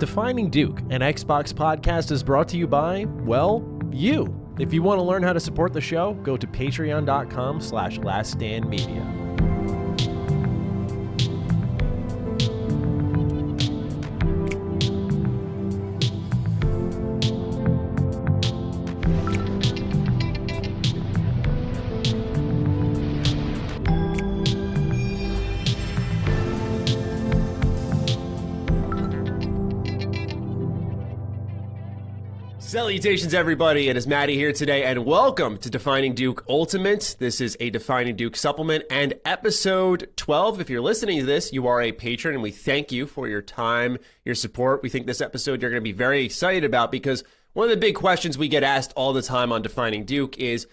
Defining Duke, an Xbox podcast, is brought to you by, well, you. If you want to learn how to support the show, go to patreon.com/laststandmedia. Salutations, everybody. It is Maddie here today, and welcome to Defining Duke Ultimate. This is a Defining Duke supplement and episode 12. If you're listening to this, you are a patron, and we thank you for your time, your support. We think this episode you're going to be very excited about because one of the big questions we get asked all the time on Defining Duke is,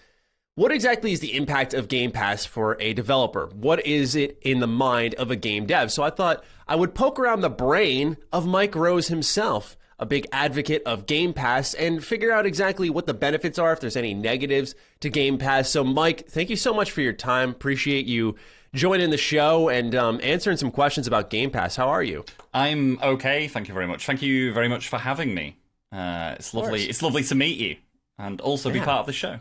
what exactly is the impact of Game Pass for a developer? What is it in the mind of a game dev? So I thought I would poke around the brain of Mike Rose himself, a big advocate of Game Pass, and figure out exactly what the benefits are, if there's any negatives to Game Pass. So, Mike, thank you so much for your time. Appreciate you joining the show and answering some questions about Game Pass. How are you? I'm okay, thank you very much. Thank you very much for having me. It's lovely. It's lovely to meet you and also be part of the show.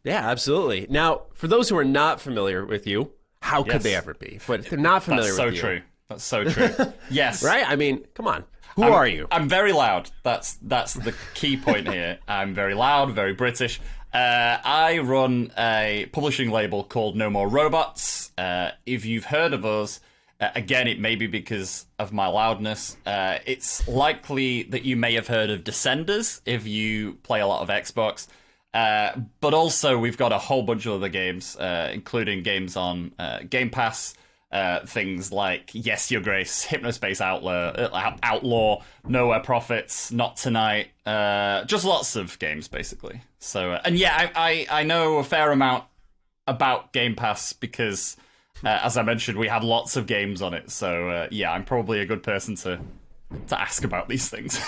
Yeah, absolutely. Now, for those who are not familiar with you, how could they ever be? But if they're not familiar with you. That's so true. Yes. Right? I mean, come on. Who are you? I'm very loud. That's the key point here. I'm very loud, very British. I run a publishing label called No More Robots. If you've heard of us, again, it may be because of my loudness. It's likely that you may have heard of Descenders if you play a lot of Xbox. But also, we've got a whole bunch of other games, including games on Game Pass. Things like Yes, Your Grace, Hypnospace Outlaw, Nowhere Profits, Not Tonight, just lots of games, basically. So, and yeah, I know a fair amount about Game Pass because, as I mentioned, we have lots of games on it. So, yeah, I'm probably a good person to ask about these things.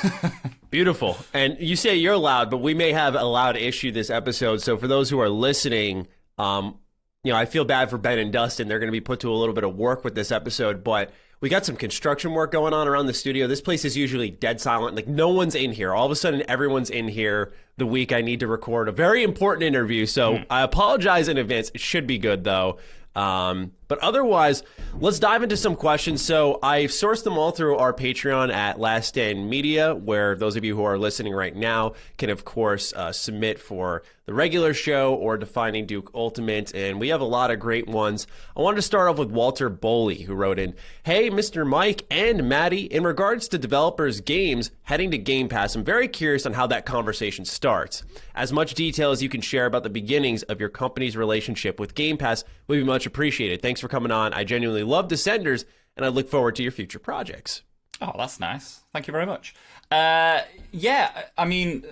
Beautiful. And you say you're loud, but we may have a loud issue this episode. So for those who are listening, I feel bad for Ben and Dustin. They're going to be put to a little bit of work with this episode, but we got some construction work going on around the studio. This place is usually dead silent. Like, no one's in here. All of a sudden, everyone's in here the week I need to record a very important interview. So I apologize in advance. It should be good, though. But otherwise, let's dive into some questions. So I've sourced them all through our Patreon at Last Stand Media, where those of you who are listening right now can, of course, submit for the regular show or Defining Duke Ultimate, and we have a lot of great ones. I wanted to start off with Walter Boley, who wrote in, "Hey, Mr. Mike and Maddie, in regards to developers' games heading to Game Pass, I'm very curious on how that conversation starts. As much detail as you can share about the beginnings of your company's relationship with Game Pass would be much appreciated. Thanks for coming on. I genuinely love Descenders, and I look forward to your future projects." Oh, that's nice. Thank you very much. Yeah, I mean,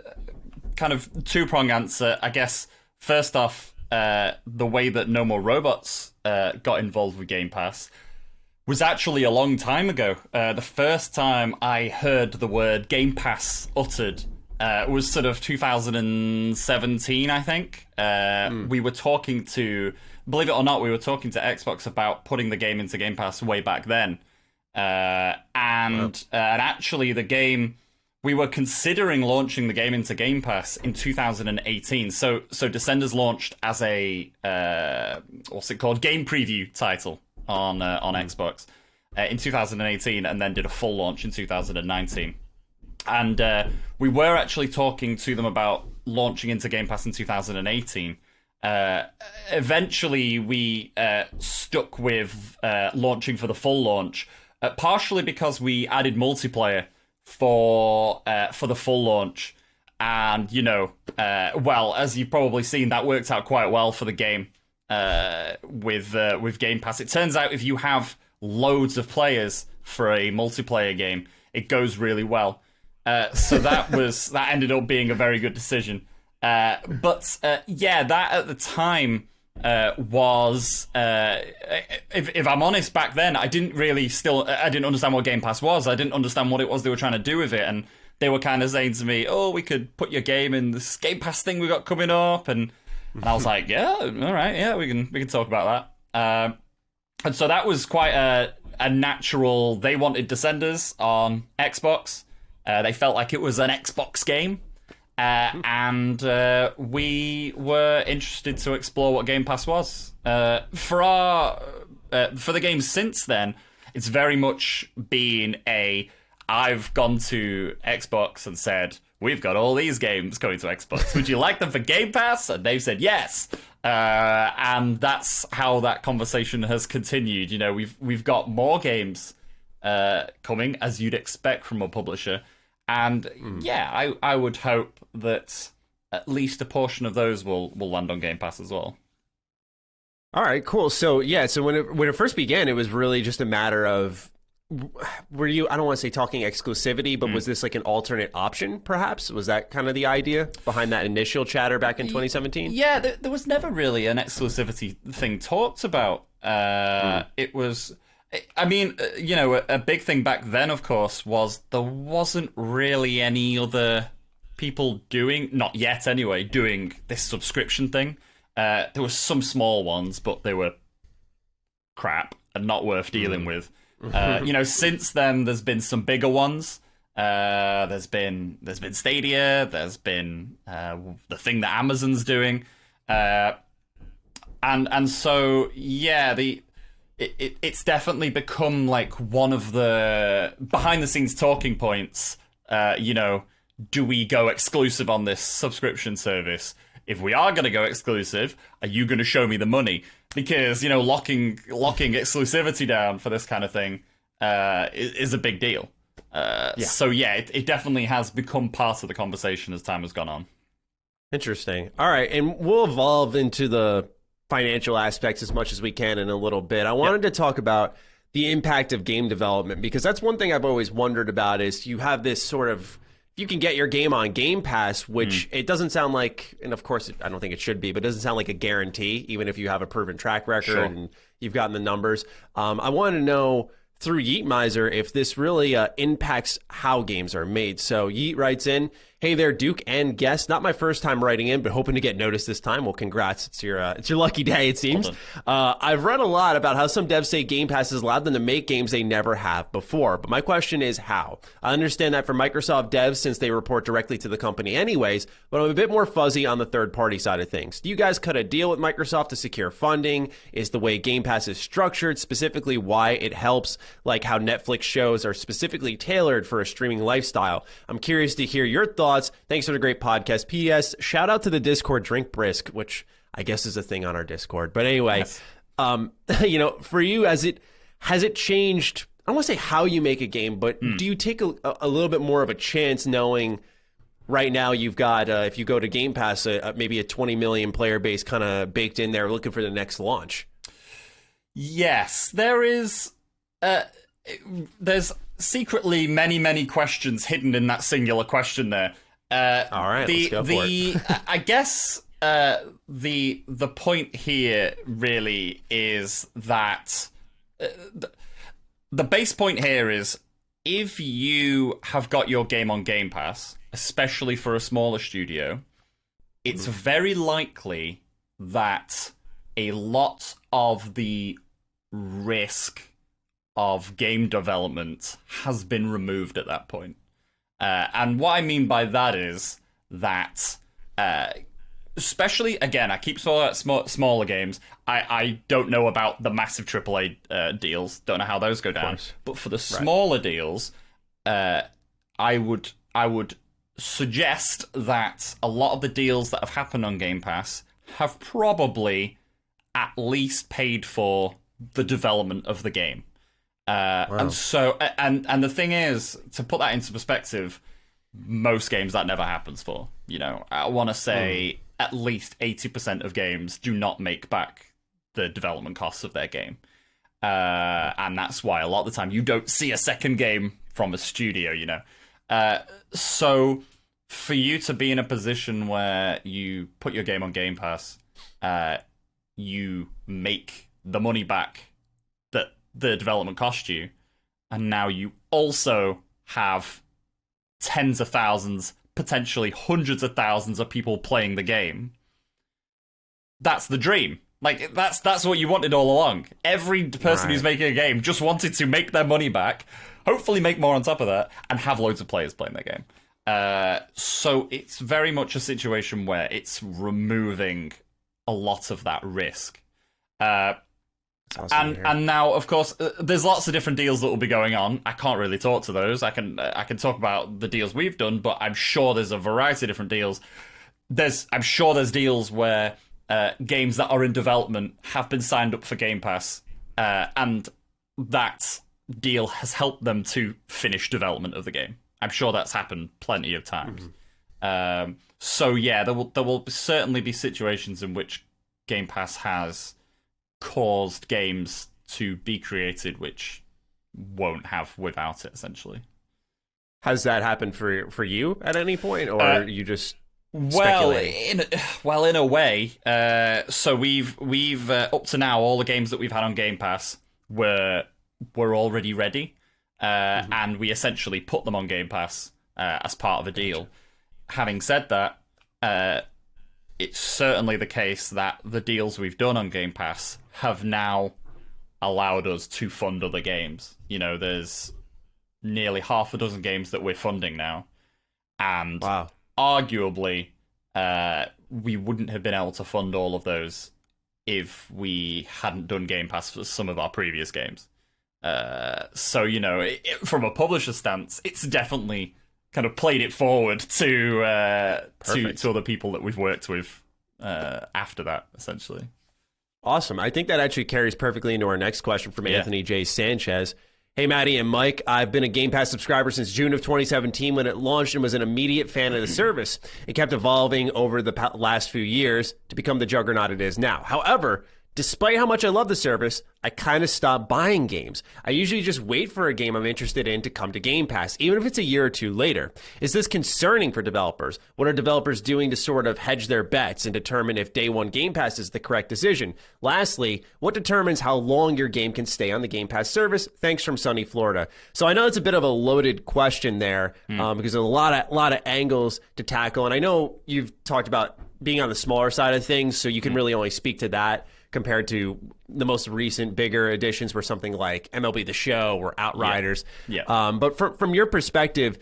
kind of two-prong answer. I guess, first off, the way that No More Robots got involved with Game Pass was actually a long time ago. The first time I heard the word Game Pass uttered was sort of 2017, I think. We were talking to, believe it or not, we were talking to Xbox about putting the game into Game Pass way back then. And actually the game, we were considering launching the game into Game Pass in 2018. So Descenders launched as a, what's it called, game preview title on Xbox in 2018, and then did a full launch in 2019. And we were actually talking to them about launching into Game Pass in 2018. Eventually, we stuck with launching for the full launch, partially because we added multiplayer for the full launch, and well, as you've probably seen, that worked out quite well for the game with Game Pass. It turns out if you have loads of players for a multiplayer game, it goes really well. So that ended up being a very good decision. But that at the time was, if I'm honest, back then I didn't understand what Game Pass was. I didn't understand what it was they were trying to do with it, and they were kind of saying to me, "Oh, we could put your game in this Game Pass thing we got coming up," and I was like, "Yeah, all right, yeah, we can talk about that." And so that was quite a natural. They wanted Descenders on Xbox. They felt like it was an Xbox game. And we were interested to explore what Game Pass was. For the games since then, it's very much been I've gone to Xbox and said, we've got all these games coming to Xbox. Would you like them for Game Pass? And they've said yes. And that's how that conversation has continued. You know, we've got more games coming, as you'd expect from a publisher. And yeah, I would hope that at least a portion of those will land on Game Pass as well. All right, cool. So yeah, so when it first began, it was really just a matter of, were you, I don't want to say talking exclusivity, but was this like an alternate option, perhaps? Was that kind of the idea behind that initial chatter back in 2017? Yeah, there was never really an exclusivity thing talked about. It was... I mean, you know, a big thing back then, of course, was there wasn't really any other people not yet anyway, doing this subscription thing. There were some small ones, but they were crap and not worth dealing with. You know, since then, there's been some bigger ones. There's been Stadia. There's been the thing that Amazon's doing, and so yeah, It's definitely become like one of the behind-the-scenes talking points. You know, do we go exclusive on this subscription service? If we are going to go exclusive, are you going to show me the money? Because, you know, locking exclusivity down for this kind of thing is a big deal. So yeah, it definitely has become part of the conversation as time has gone on. Interesting. All right, and we'll evolve into the financial aspects as much as we can in a little bit. I wanted to talk about the impact of game development, because that's one thing I've always wondered about, is you have this sort of, you can get your game on Game Pass, which it doesn't sound like, and of course I don't think it should be, but it doesn't sound like a guarantee, even if you have a proven track record and you've gotten the numbers. I wanted to know through Yeet Miser if this really impacts how games are made. So Yeet writes in, hey there, Duke and guest. Not my first time writing in, but hoping to get noticed this time. Well, congrats. It's your lucky day, it seems. I've read a lot about how some devs say Game Pass has allowed them to make games they never have before. But my question is how? I understand that for Microsoft devs, since they report directly to the company anyways, but I'm a bit more fuzzy on the third-party side of things. Do you guys cut a deal with Microsoft to secure funding? Is the way Game Pass is structured specifically why it helps, like how Netflix shows are specifically tailored for a streaming lifestyle? I'm curious to hear your thoughts. Thanks for the great podcast. P.S. Shout out to the Discord Drink Brisk, which I guess is a thing on our Discord. But anyway, you know, for you, has it changed? I don't want to say how you make a game, but do you take a little bit more of a chance knowing right now you've got, if you go to Game Pass, maybe a 20 million player base kind of baked in there looking for the next launch? Yes, there is. There's secretly many questions hidden in that singular question there. All right, let's go for it. I guess the point here really is that the base point here is, if you have got your game on Game Pass, especially for a smaller studio, it's very likely that a lot of the risk of game development has been removed at that point. And what I mean by that is that, especially, again, I keep smaller games. I don't know about the massive AAA deals. Don't know how those go down. But for the smaller deals, I would suggest that a lot of the deals that have happened on Game Pass have probably at least paid for the development of the game. And so, and the thing is, to put that into perspective, most games that never happens for. You know, I want to say at least 80% of games do not make back the development costs of their game. And that's why a lot of the time you don't see a second game from a studio, you know. So for you to be in a position where you put your game on Game Pass, you make the money back that the development cost you, and now you also have tens of thousands, potentially hundreds of thousands of people playing the game. That's the dream. Like, that's what you wanted all along. Every person who's making a game just wanted to make their money back, hopefully make more on top of that, and have loads of players playing their game. So it's very much a situation where it's removing a lot of that risk. And now, of course, there's lots of different deals that will be going on. I can't really talk to those. I can talk about the deals we've done, but I'm sure there's a variety of different deals. I'm sure there's deals where games that are in development have been signed up for Game Pass, and that deal has helped them to finish development of the game. I'm sure that's happened plenty of times. So yeah, there will certainly be situations in which Game Pass has caused games to be created which won't have without it, essentially. Has that happened for you at any point, or you just well, speculating? in a way. So we've up to now, all the games that we've had on Game Pass were already ready, and we essentially put them on Game Pass as part of a deal. Having said that, it's certainly the case that the deals we've done on Game Pass have now allowed us to fund other games. You know, there's nearly half a dozen games that we're funding now, and arguably, we wouldn't have been able to fund all of those if we hadn't done Game Pass for some of our previous games. So, you know, from a publisher stance, it's definitely kind of played it forward to other people that we've worked with after that, essentially. Awesome. I think that actually carries perfectly into our next question from Anthony J. Sanchez. Hey, Maddie and Mike, I've been a Game Pass subscriber since June of 2017 when it launched and was an immediate fan of the service. It kept evolving over the last few years to become the juggernaut it is now. However, despite how much I love the service, I kind of stopped buying games. I usually just wait for a game I'm interested in to come to Game Pass, even if it's a year or two later. Is this concerning for developers? What are developers doing to sort of hedge their bets and determine if day one Game Pass is the correct decision? Lastly, what determines how long your game can stay on the Game Pass service? Thanks from sunny Florida. So I know it's a bit of a loaded question there because there's a lot of angles to tackle. And I know you've talked about being on the smaller side of things, so you can really only speak to that compared to the most recent bigger additions were something like MLB The Show or Outriders. But from your perspective,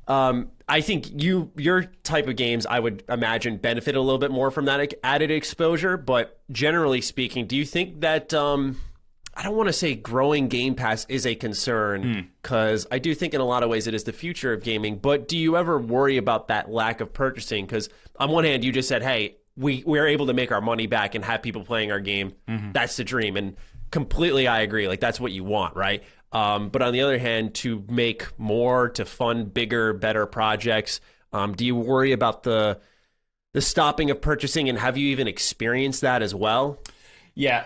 I think your type of games, I would imagine, benefit a little bit more from that added exposure. But generally speaking, do you think that, I don't want to say growing Game Pass is a concern, because I do think in a lot of ways it is the future of gaming, but do you ever worry about that lack of purchasing? Because on one hand, you just said, hey, we're able to make our money back and have people playing our game. That's the dream. And completely, I agree. Like, that's what you want, right? But on the other hand, to make more, to fund bigger, better projects, do you worry about the stopping of purchasing? And have you even experienced that as well? Yeah,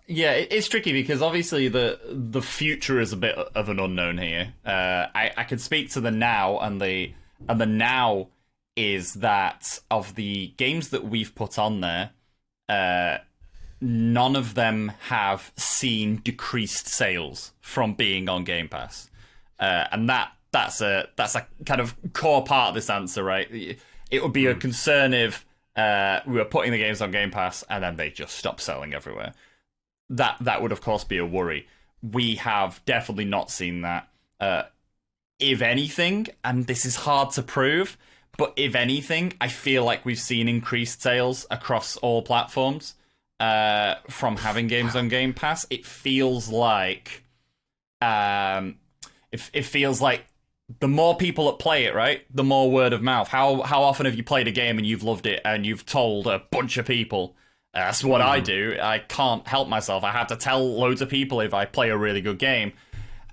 it's tricky because obviously the future is a bit of an unknown here. I can speak to the now, and the now is that of the games that we've put on there, none of them have seen decreased sales from being on Game Pass, and that's a kind of core part of this answer, right? It would be a concern if we were putting the games on Game Pass and then they just stopped selling everywhere. That would of course be a worry. We have definitely not seen that. If anything, and this is hard to prove, but if anything, I feel like we've seen increased sales across all platforms from having games on Game Pass. It feels like it feels like the more people that play it, right, the more word of mouth. How often have you played a game and you've loved it and you've told a bunch of people? That's what I do. I can't help myself. I have to tell loads of people if I play a really good game.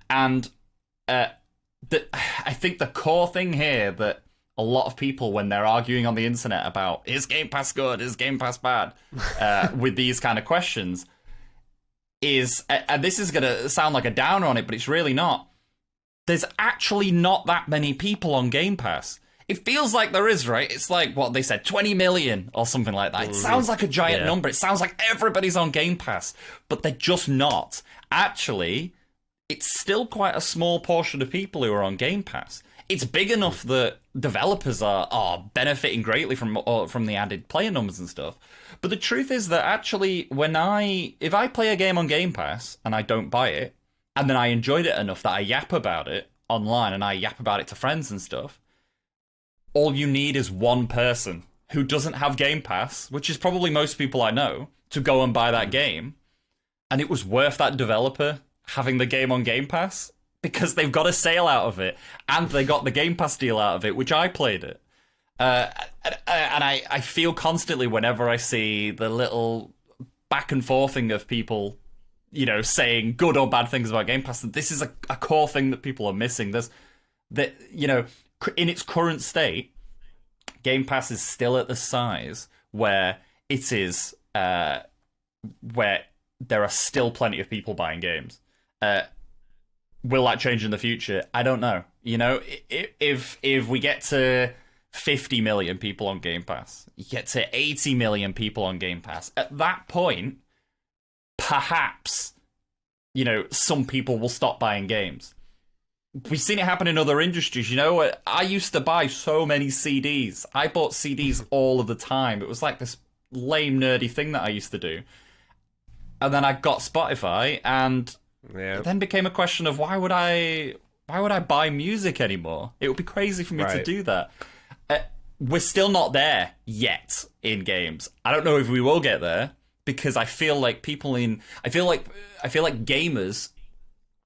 And I think the core thing here that a lot of people, when they're arguing on the internet about is Game Pass good, is Game Pass bad, with these kind of questions, is, and this is going to sound like a downer on it, but it's really not. There's actually not that many people on Game Pass. It feels like there is, right? It's like what they said, 20 million or something like that. It sounds like a giant number. It sounds like everybody's on Game Pass, but they're just not. Actually, it's still quite a small portion of people who are on Game Pass. It's big enough that developers are benefiting greatly from the added player numbers and stuff. But the truth is that actually, if I play a game on Game Pass and I don't buy it, and then I enjoyed it enough that I yap about it online and I yap about it to friends and stuff, all you need is one person who doesn't have Game Pass, which is probably most people I know, to go and buy that game. And it was worth that developer having the game on Game Pass because they've got a sale out of it and they got the Game Pass deal out of it, which I played it. And I feel constantly whenever I see the little back and forthing of people, saying good or bad things about Game Pass, that this is a core thing that people are missing. There's that, in its current state, Game Pass is still at the size where it is, where there are still plenty of people buying games. Will that change in the future? I don't know. If we get to 50 million people on Game Pass, you get to 80 million people on Game Pass, at that point, perhaps, some people will stop buying games. We've seen it happen in other industries. I used to buy so many CDs. I bought CDs all of the time. It was like this lame, nerdy thing that I used to do. And then I got Spotify, and it then became a question of why would I buy music anymore? It would be crazy for me to do that. We're still not there yet in games. I don't know if we will get there because I feel like gamers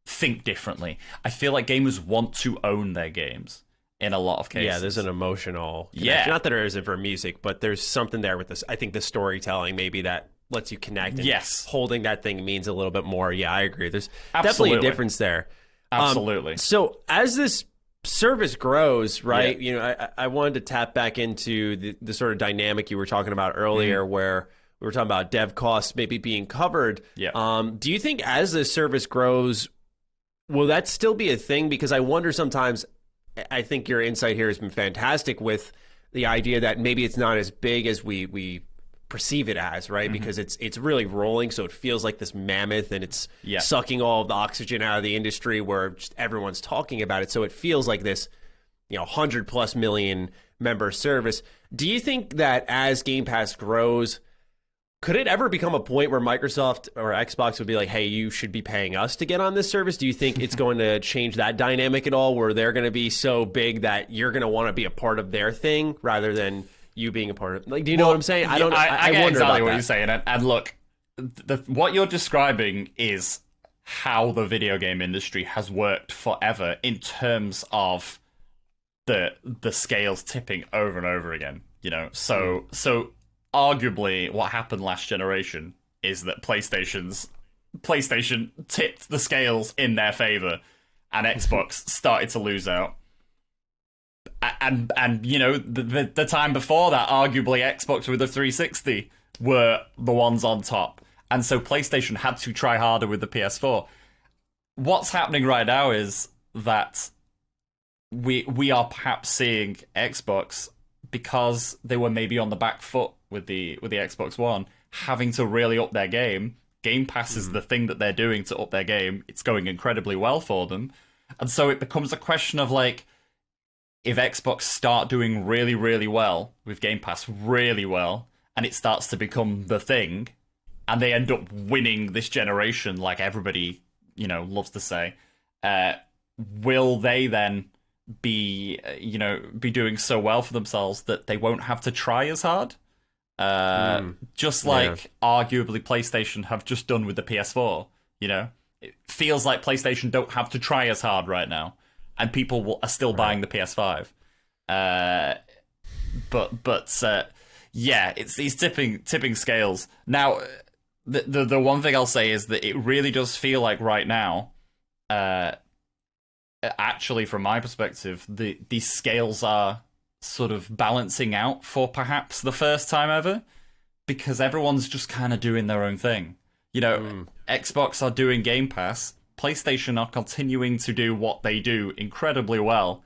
think differently. I feel like gamers want to own their games in a lot of cases. Yeah, there's an emotional connection. Not that there isn't for music, but there's something there with this. I think the storytelling maybe that lets you connect. And holding that thing means a little bit more. Yeah, I agree. There's definitely a difference there. Absolutely. So as this service grows, right? I wanted to tap back into the sort of dynamic you were talking about earlier, where we were talking about dev costs maybe being covered. Do you think as this service grows, will that still be a thing? Because I wonder sometimes. I think your insight here has been fantastic with the idea that maybe it's not as big as we perceive it as, right? Because it's really rolling, so it feels like this mammoth, and it's sucking all of the oxygen out of the industry where just everyone's talking about it. So it feels like this, 100+ million member service. Do you think that as Game Pass grows, could it ever become a point where Microsoft or Xbox would be like, hey, you should be paying us to get on this service? Do you think it's going to change that dynamic at all, where they're going to be so big that you're going to want to be a part of their thing rather than you being a part of it? Like, do you know what I'm saying? I don't know. I get wonder exactly about what that. you're saying. And look, what you're describing is how the video game industry has worked forever in terms of the scales tipping over and over again. So arguably, what happened last generation is that PlayStation tipped the scales in their favor, and Xbox started to lose out. And the time before that, arguably Xbox with the 360 were the ones on top, and so PlayStation had to try harder with the PS4. What's happening right now is that we are perhaps seeing Xbox, because they were maybe on the back foot with the Xbox One, having to really up their game. Game Pass is the thing that they're doing to up their game. It's going incredibly well for them. And so it becomes a question of, like, if Xbox start doing really, really well with Game Pass, really well, and it starts to become the thing, and they end up winning this generation, like everybody, loves to say, will they then be doing so well for themselves that they won't have to try as hard? Just like arguably PlayStation have just done with the PS4. It feels like PlayStation don't have to try as hard right now, and people are still buying the PS5. It's these tipping scales. Now, the one thing I'll say is that it really does feel like right now, actually, from my perspective, these scales are sort of balancing out for perhaps the first time ever, because everyone's just kind of doing their own thing. Xbox are doing Game Pass, PlayStation are continuing to do what they do incredibly well,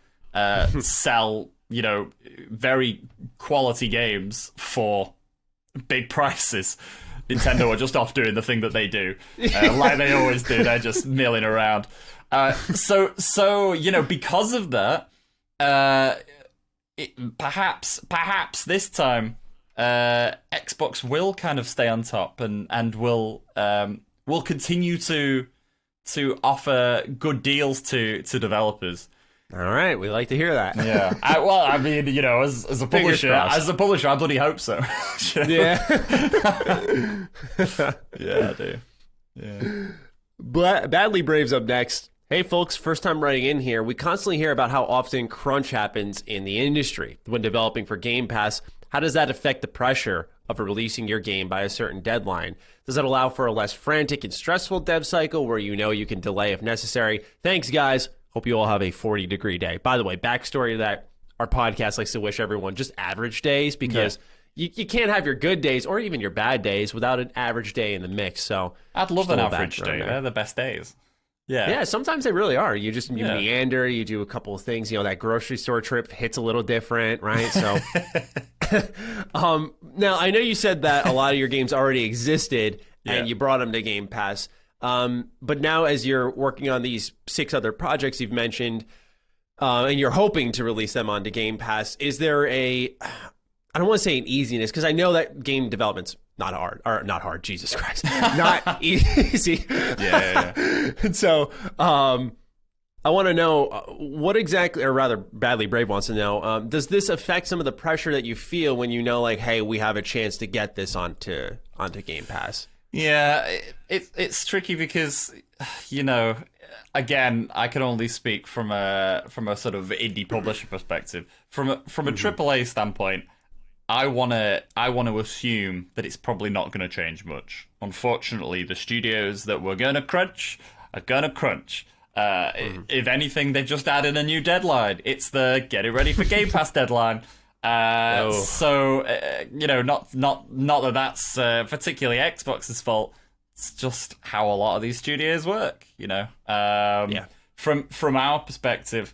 sell, very quality games for big prices. Nintendo are just off doing the thing that they do, like they always do. They're just milling around. So because of that, perhaps this time, Xbox will kind of stay on top and will continue to offer good deals to developers. All right, we like to hear that. Yeah. I mean, as a publisher, I bloody hope so. Yeah. Yeah, I do. Yeah. Badly Brave's up next. Hey folks, first time writing in here. We constantly hear about how often crunch happens in the industry when developing for Game Pass. How does that affect the pressure of releasing your game by a certain deadline? Does it allow for a less frantic and stressful dev cycle where you can delay if necessary? Thanks, guys. Hope you all have a 40-degree day. By the way, backstory to that, our podcast likes to wish everyone just average days because you can't have your good days or even your bad days without an average day in the mix. So I'd love an average day. They're the best days. Yeah, sometimes they really are. You meander, you do a couple of things. That grocery store trip hits a little different, right? So, now I know you said that a lot of your games already existed and you brought them to Game Pass. But now, as you're working on these 6 other projects you've mentioned, and you're hoping to release them onto Game Pass, is there I don't want to say an easiness, because I know that game development's not hard, Jesus Christ, not easy. Yeah. And so, I want to know what exactly, or rather, Badly Brave wants to know, does this affect some of the pressure that you feel when you know, like, hey, we have a chance to get this onto Game Pass? Yeah, it's tricky because, again, I can only speak from a sort of indie publisher perspective. From a AAA standpoint, I wanna assume that it's probably not going to change much. Unfortunately, the studios that were going to crunch are going to crunch. If anything, they've just added a new deadline. It's the get it ready for Game Pass deadline. So not that that's particularly Xbox's fault. It's just how a lot of these studios work. From our perspective,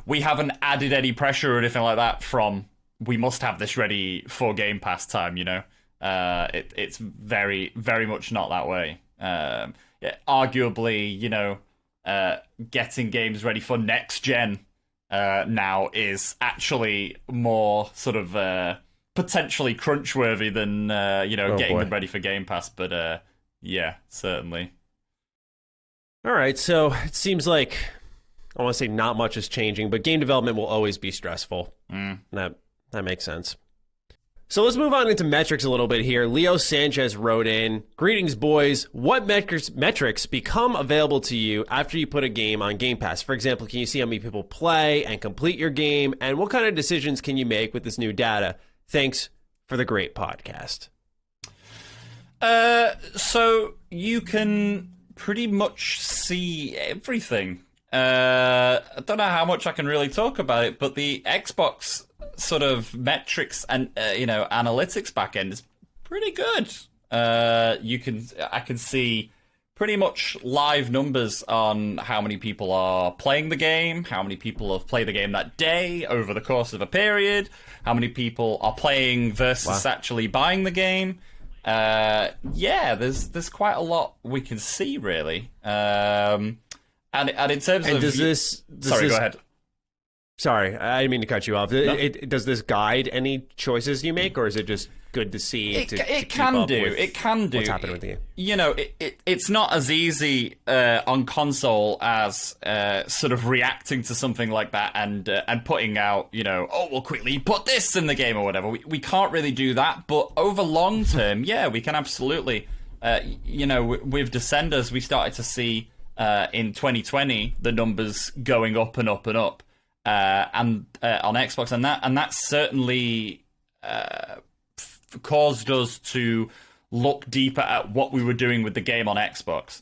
we haven't added any pressure or anything like that from we must have this ready for Game Pass time, it's very, very much not that way. Arguably, getting games ready for next gen now is actually more sort of potentially crunch-worthy than, getting them ready for Game Pass, but yeah, certainly. All right, so it seems like I want to say not much is changing, but game development will always be stressful. That makes sense. So let's move on into metrics a little bit here. Leo Sanchez wrote in, "Greetings, boys. What metrics become available to you after you put a game on Game Pass? For example, can you see how many people play and complete your game? And what kind of decisions can you make with this new data? Thanks for the great podcast." So you can pretty much see everything. I don't know how much I can really talk about it, but the Xbox sort of metrics and analytics backend is pretty good. I can see pretty much live numbers on how many people are playing the game, how many people have played the game that day over the course of a period, how many people are playing versus actually buying the game. There's quite a lot we can see really. And in terms of... Sorry, go ahead. Sorry, I didn't mean to cut you off. No? Does this guide any choices you make, or is it just good to see? It can do. What's happening with the game? It's not as easy on console as sort of reacting to something like that and putting out, we'll quickly put this in the game or whatever. We can't really do that, but over long term, we can absolutely. With Descenders, we started to see in 2020 the numbers going up and up and up. And on Xbox, and that certainly caused us to look deeper at what we were doing with the game on Xbox.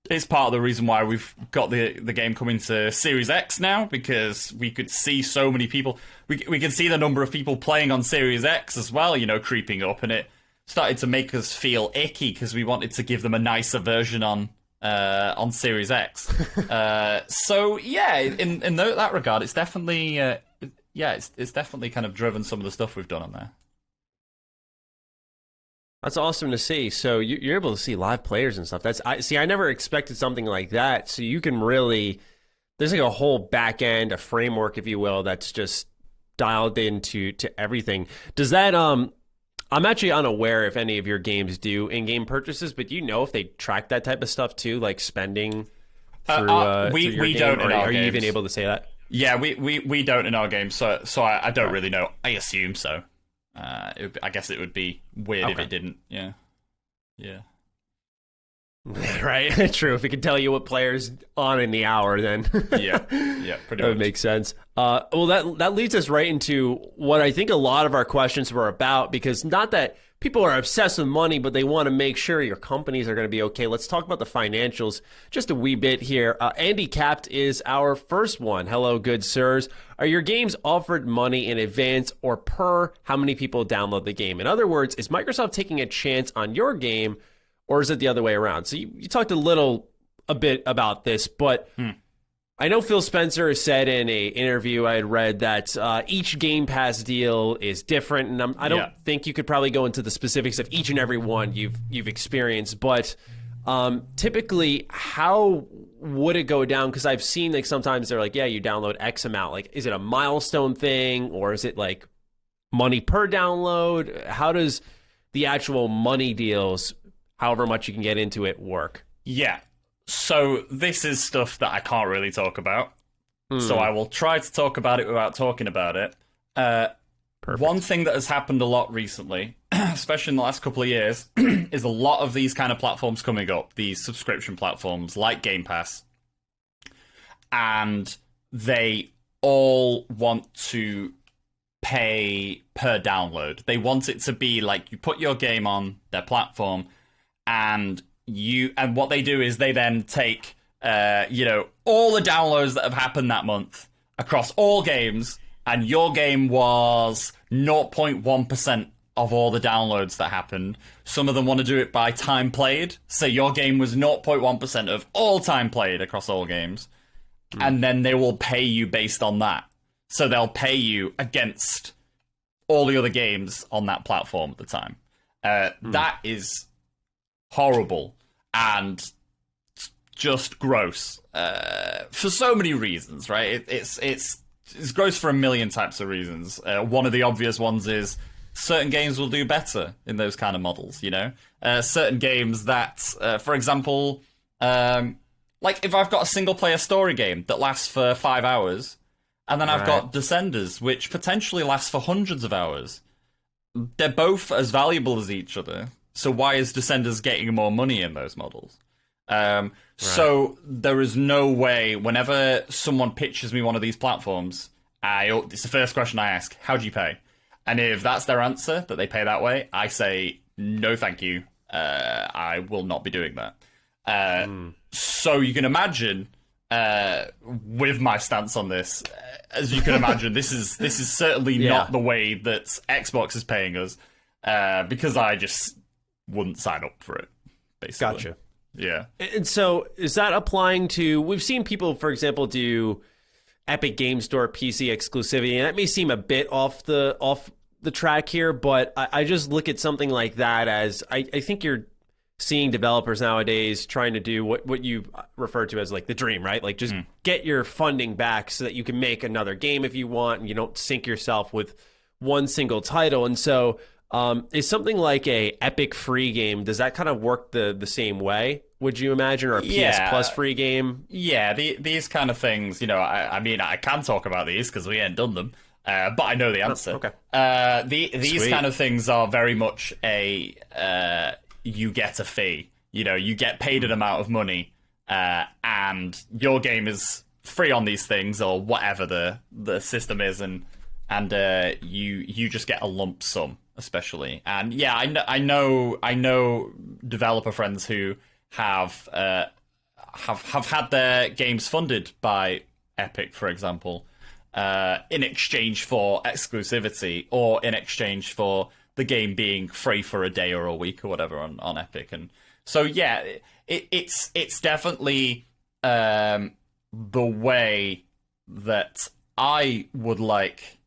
It's part of the reason why we've got the game coming to Series X now, because we could see so many people. We can see the number of people playing on Series X as well, creeping up, and it started to make us feel icky because we wanted to give them a nicer version on Series X. So yeah, in that regard, it's definitely it's definitely kind of driven some of the stuff we've done on there. That's awesome to see. So you're able to see live players and stuff. I never expected something like that. So you can really, there's like a whole back end, a framework, if you will, that's just dialed into everything. Does that I'm actually unaware if any of your games do in-game purchases, but do you know if they track that type of stuff too, like spending through your we game? don't Or in our are you even games. able to say that? Yeah, we don't in our games, so I don't really know. I assume so. I guess it would be weird if Okay. it didn't. Yeah. Right? True. If it can tell you what player's on in the hour, then Yeah, pretty that would much. make sense. Well, that leads us right into what I think a lot of our questions were about, because not that people are obsessed with money, but they want to make sure your companies are going to be okay. Let's talk about the financials just a wee bit here. Andy Capped is our first one. Hello, good sirs. Are your games offered money in advance or per how many people download the game? In other words, is Microsoft taking a chance on your game, or is it the other way around? So you talked a bit about this, but I know Phil Spencer has said in a interview I had read that each Game Pass deal is different, and I don't think you could probably go into the specifics of each and every one you've experienced, but typically, how would it go down? Because I've seen like sometimes they're like, yeah, you download X amount. Like, is it a milestone thing, or is it like money per download? How does the actual money deals, however much you can get into it, work? Yeah. So this is stuff that I can't really talk about. So I will try to talk about it without talking about it. One thing that has happened a lot recently, especially in the last couple of years, is a lot of these kind of platforms coming up, these subscription platforms like Game Pass, and they all want to pay per download. They want it to be like you put your game on their platform, and what they do is they then take all the downloads that have happened that month across all games, and your game was 0.1% of all the downloads that happened. Some of them want to do it by time played, so your game was 0.1% of all time played across all games, and then they will pay you based on that. So they'll pay you against all the other games on that platform at the time. That is horrible and just gross for so many reasons, right? It's gross for a million types of reasons. One of the obvious ones is certain games will do better in those kind of models, you know? Certain games that, for example, like if I've got a single-player story game that lasts for 5 hours, and then I've got Descenders, which potentially lasts for hundreds of hours, they're both as valuable as each other. So why is Descenders getting more money in those models? So there is no way, whenever someone pitches me one of these platforms, it's the first question I ask, how do you pay? And if that's their answer, that they pay that way, I say, no thank you, I will not be doing that. So you can imagine, with my stance on this, as you can imagine, this is certainly not the way that Xbox is paying us, because I just wouldn't sign up for it, basically. Gotcha. Yeah. And so is that applying to, we've seen people, for example, do Epic Game Store PC exclusivity, and that may seem a bit off the track here, but I just look at something like that as, I think you're seeing developers nowadays trying to do what you refer to as like the dream, right? Like just get your funding back so that you can make another game if you want, and you don't sink yourself with one single title. And so is something like a Epic free game, does that kind of work the same way, would you imagine, or a PS Plus free game? Yeah, these kind of things, you know, I mean, I can talk about these because we ain't done them, but I know the answer. These Sweet. kind of things are very much a you get a fee. You know, you get paid an amount of money, and your game is free on these things, or whatever the system is, and you just get a lump sum, especially. And yeah, I know developer friends who have had their games funded by Epic, for example, in exchange for exclusivity, or in exchange for the game being free for a day or a week or whatever on Epic. And so yeah, it's definitely the way that I would like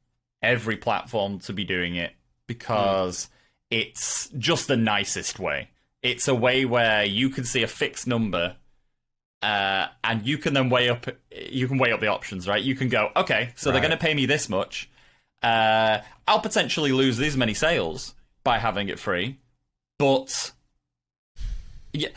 every platform to be doing it, because it's just the nicest way. It's a way where you can see a fixed number, and you can then weigh up the options, right? You can go, okay, so they're going to pay me this much. I'll potentially lose these many sales by having it free, but yeah,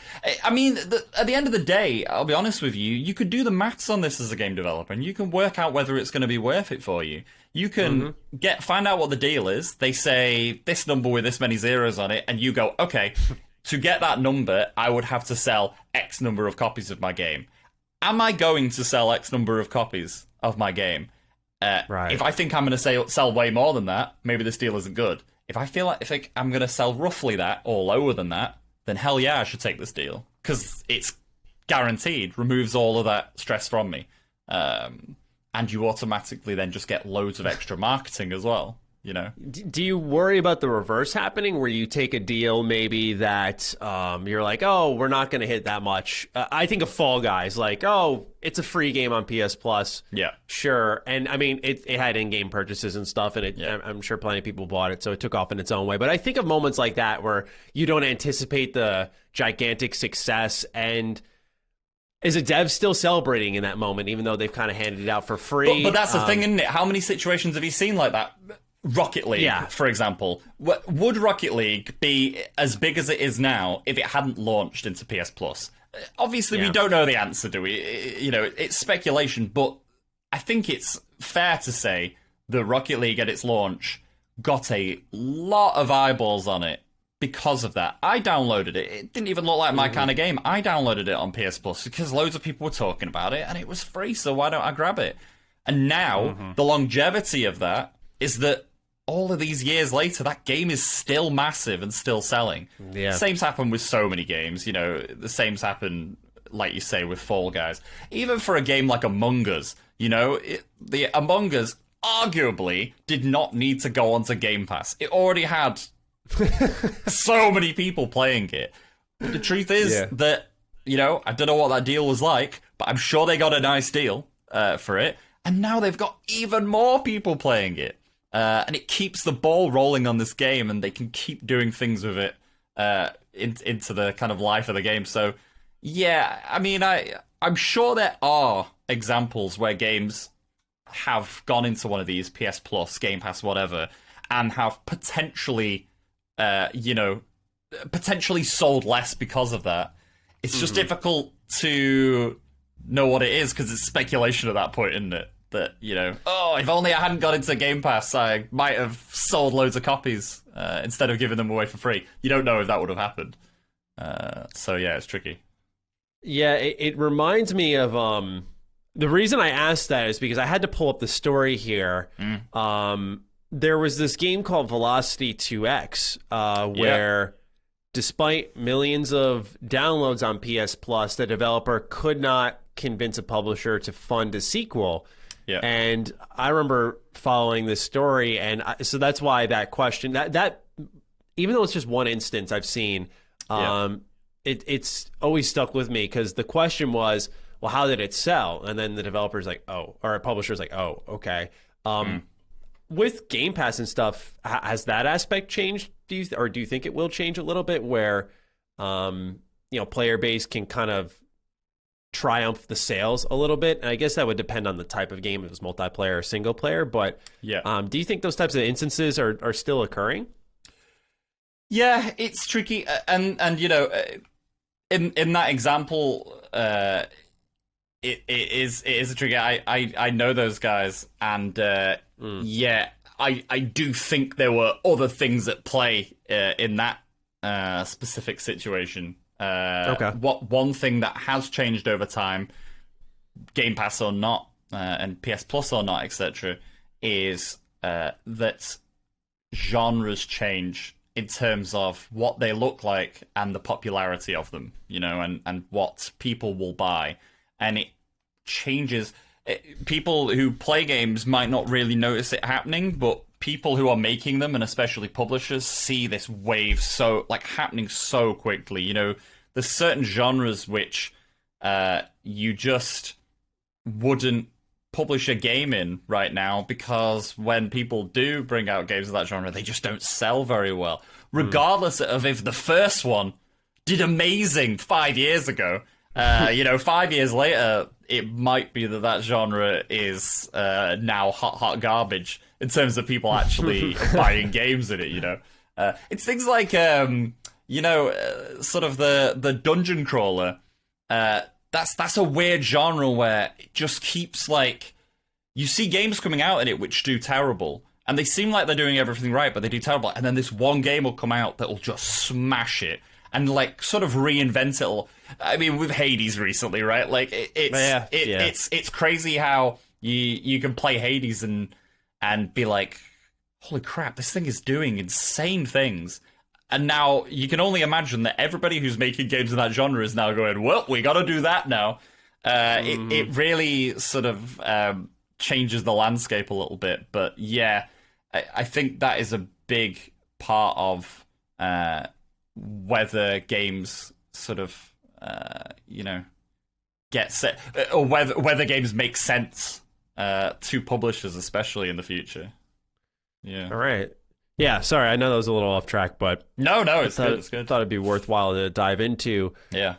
I mean, at the end of the day, I'll be honest with you, you could do the maths on this as a game developer, and you can work out whether it's going to be worth it for you. You can find out what the deal is. They say this number with this many zeros on it, and you go, okay, to get that number, I would have to sell X number of copies of my game. Am I going to sell X number of copies of my game? If I think I'm going to sell way more than that, maybe this deal isn't good. If I feel like I'm going to sell roughly that or lower than that, then hell yeah, I should take this deal. Because it's guaranteed, removes all of that stress from me. And you automatically then just get loads of extra marketing as well, you know? Do you worry about the reverse happening, where you take a deal maybe that you're like, oh, we're not going to hit that much? I think of Fall Guys, like, oh, it's a free game on PS Plus. Yeah. Sure. And I mean, it had in-game purchases and stuff, and I'm sure plenty of people bought it, so it took off in its own way. But I think of moments like that where you don't anticipate the gigantic success, and is a dev still celebrating in that moment, even though they've kind of handed it out for free? But that's the thing, isn't it? How many situations have you seen like that? Rocket League, for example. Would Rocket League be as big as it is now if it hadn't launched into PS Plus? Obviously, we don't know the answer, do we? You know, it's speculation, but I think it's fair to say that Rocket League at its launch got a lot of eyeballs on it because of that. I downloaded it. It didn't even look like my kind of game. I downloaded it on PS Plus because loads of people were talking about it, and it was free, so why don't I grab it? And now, the longevity of that is that all of these years later, that game is still massive and still selling. Yeah. Same's happened with so many games. You know, the same's happened, like you say, with Fall Guys. Even for a game like Among Us, you know, the Among Us arguably did not need to go onto Game Pass. It already had so many people playing it. But the truth is that, you know, I don't know what that deal was like, but I'm sure they got a nice deal for it. And now they've got even more people playing it. And it keeps the ball rolling on this game, and they can keep doing things with it into the kind of life of the game. So, yeah, I mean, I'm sure there are examples where games have gone into one of these, PS Plus, Game Pass, whatever, and have potentially, potentially sold less because of that. It's just difficult to know what it is, because it's speculation at that point, isn't it? That, you know, oh, if only I hadn't got into Game Pass, I might have sold loads of copies instead of giving them away for free. You don't know if that would have happened. So, yeah, it's tricky. Yeah, it reminds me of... the reason I asked that is because I had to pull up the story here. There was this game called Velocity 2X where, despite millions of downloads on PS Plus, the developer could not convince a publisher to fund a sequel. Yeah. And I remember following this story, and so that's why that question, that even though it's just one instance I've seen, it's always stuck with me, because the question was, well, how did it sell? And then the developer's like, oh, or a publisher's like, oh, okay. With Game Pass and stuff, has that aspect changed? Do you think it will change a little bit, where player base can kind of triumph the sales a little bit? And I guess that would depend on the type of game, if it's multiplayer or single player. But do you think those types of instances are still occurring? Yeah, it's tricky, and you know, in that example, it is a tricky. I know those guys, and I do think there were other things at play in that specific situation. One thing that has changed over time, Game Pass or not, and PS Plus or not, etc., is that genres change in terms of what they look like and the popularity of them, you know, and what people will buy. And it changes. People who play games might not really notice it happening, but people who are making them, and especially publishers, see this wave happening so quickly. You know, there's certain genres which you just wouldn't publish a game in right now, because when people do bring out games of that genre, they just don't sell very well. Regardless of if the first one did amazing 5 years ago, 5 years later, it might be that genre is now hot garbage in terms of people actually buying games in it. It's things like sort of the dungeon crawler. That's a weird genre where it just keeps, like, you see games coming out in it which do terrible, and they seem like they're doing everything right, but they do terrible, and then this one game will come out that will just smash it and, like, sort of reinvent it. I mean, with Hades recently, right? Like, it's crazy how you can play Hades and be like, holy crap, this thing is doing insane things. And now you can only imagine that everybody who's making games in that genre is now going, well, we got to do that now. It really sort of changes the landscape a little bit. But yeah, I think that is a big part of whether games sort of, get set, or whether games make sense to publishers, especially in the future. Yeah. All right. Yeah, sorry, I know that was a little off track, but no, it's good. It's good. Thought it'd be worthwhile to dive into. Yeah.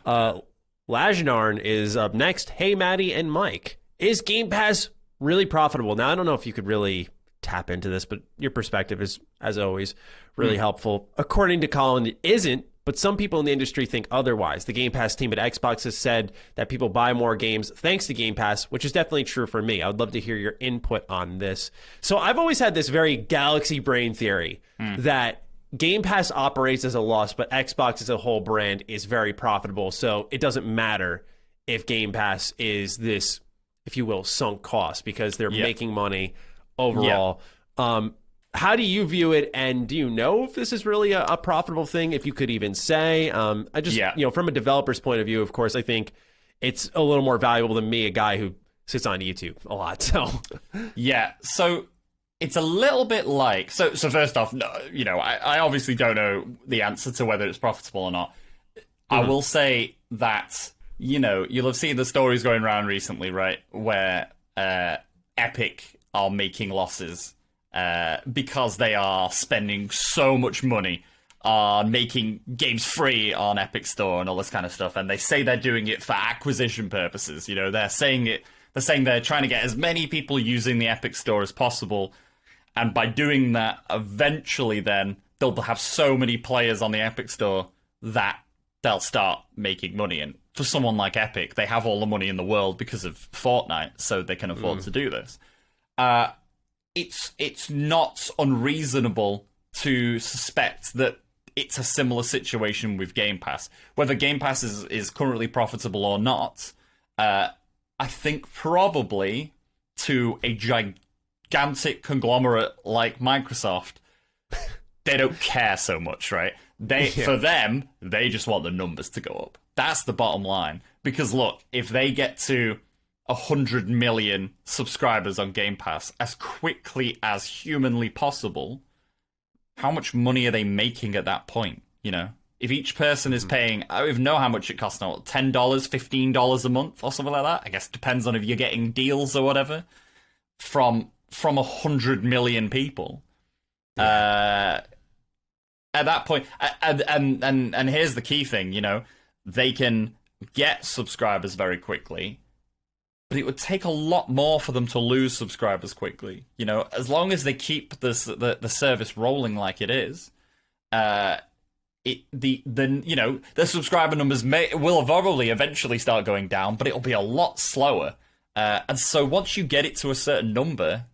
Lajnarn is up next. Hey, Maddie and Mike, is Game Pass really profitable? Now, I don't know if you could really tap into this, but your perspective is, as always, really helpful. According to Colin, it isn't, but some people in the industry think otherwise. The Game Pass team at Xbox has said that people buy more games thanks to Game Pass, which is definitely true for me. I would love to hear your input on this. So I've always had this very galaxy brain theory that Game Pass operates as a loss, but Xbox as a whole brand is very profitable. So it doesn't matter if Game Pass is this, if you will, sunk cost, because they're making money overall. How do you view it, and do you know if this is really a profitable thing, if you could even say? I just, from a developer's point of view, of course, I think it's a little more valuable than me, a guy who sits on YouTube a lot. So yeah, so it's a little bit like, so first off, I obviously don't know the answer to whether it's profitable or not. I will say that, you'll have seen the stories going around recently, right, where Epic are making losses because they are spending so much money on making games free on Epic Store and all this kind of stuff, and they say they're doing it for acquisition purposes. They're saying they're trying to get as many people using the Epic Store as possible, and by doing that, eventually then they'll have so many players on the Epic Store that they'll start making money. And for someone like Epic, they have all the money in the world because of Fortnite, so they can afford to do this. It's not unreasonable to suspect that it's a similar situation with Game Pass. Whether Game Pass is currently profitable or not, I think probably to a gigantic conglomerate like Microsoft, they don't care so much, right? For them, they just want the numbers to go up. That's the bottom line. Because look, if they get to 100 million subscribers on Game Pass as quickly as humanly possible, how much money are they making at that point? If each person is paying, I don't even know how much it costs now, $10, $15 a month or something like that. I guess it depends on if you're getting deals or whatever from 100 million people. At that point, and here's the key thing, they can get subscribers very quickly, but it would take a lot more for them to lose subscribers quickly. As long as they keep the service rolling like it is, the subscriber numbers will probably eventually start going down, but it'll be a lot slower. And so once you get it to a certain number,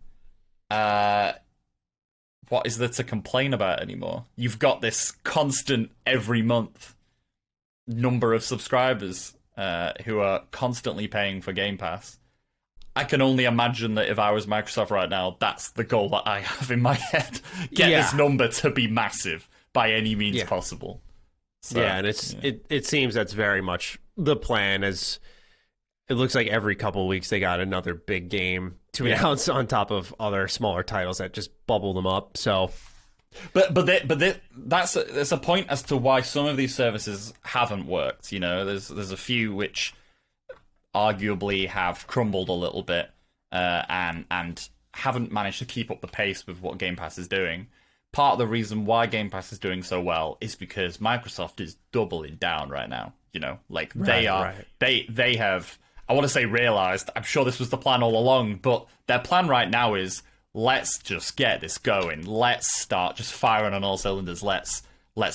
what is there to complain about anymore? You've got this constant every month number of subscribers who are constantly paying for Game Pass. I can only imagine that if I was Microsoft right now, that's the goal that I have in my head. Get this number to be massive by any means possible. So, and it seems that's very much the plan. As it looks like every couple of weeks they got another big game to announce on top of other smaller titles that just bubble them up. So, but that's a point as to why some of these services haven't worked. There's a few which arguably have crumbled a little bit. and haven't managed to keep up the pace with what Game Pass is doing. Part of the reason why Game Pass is doing so well is because Microsoft is doubling down right now. You know, like they have, I want to say realized, I'm sure this was the plan all along, but their plan right now is, let's just get this going. Let's start just firing on all cylinders. Let's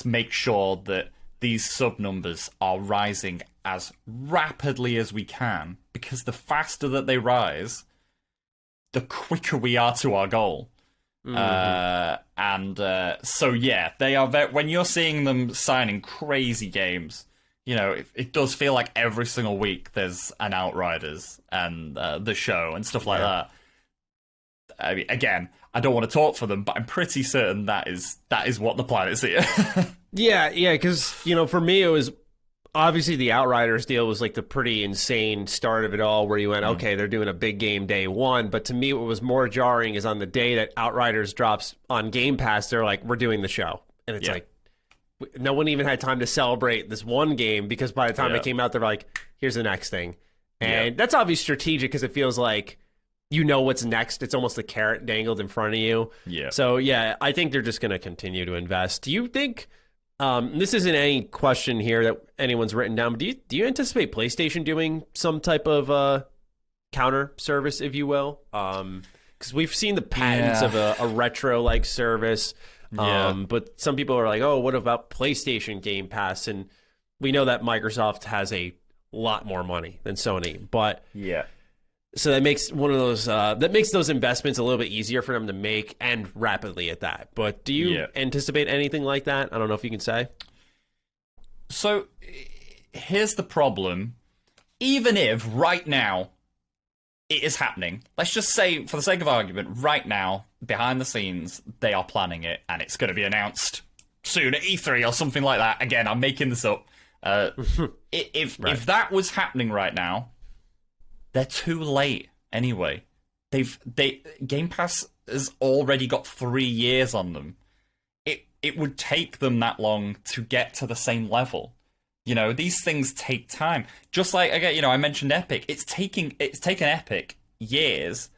make sure that these sub numbers are rising as rapidly as we can, because the faster that they rise, the quicker we are to our goal. So yeah, they are when you're seeing them signing crazy games, you know, it does feel like every single week there's an Outriders and the show and stuff like that. I mean, again, I don't want to talk for them, but I'm pretty certain that is what the plan is here. Yeah, because, you know, for me, it was obviously the Outriders deal was like the pretty insane start of it all, where you went, okay, they're doing a big game day one. But to me, what was more jarring is on the day that Outriders drops on Game Pass, they're like, we're doing the show. And it's like, no one even had time to celebrate this one game, because by the time it came out, they're like, here's the next thing. And that's obviously strategic, because it feels like you know what's next. It's almost a carrot dangled in front of you. Yeah. So, yeah, I think they're just going to continue to invest. Do you think... this isn't any question here that anyone's written down, but do you anticipate PlayStation doing some type of counter service, if you will? Because we've seen the patents of a retro-like service, but some people are like, oh, what about PlayStation Game Pass? And we know that Microsoft has a lot more money than Sony, but so that makes those investments a little bit easier for them to make, and rapidly at that. But do you anticipate anything like that? I don't know if you can say. So here's the problem. Even if right now it is happening, let's just say, for the sake of argument, right now, behind the scenes, they are planning it, and it's going to be announced soon at E3 or something like that. Again, I'm making this up. If that was happening right now, they're too late anyway. Game Pass has already got 3 years on them. It would take them that long to get to the same level. You know, these things take time. Just like, again, you know, I mentioned Epic. It's taken Epic years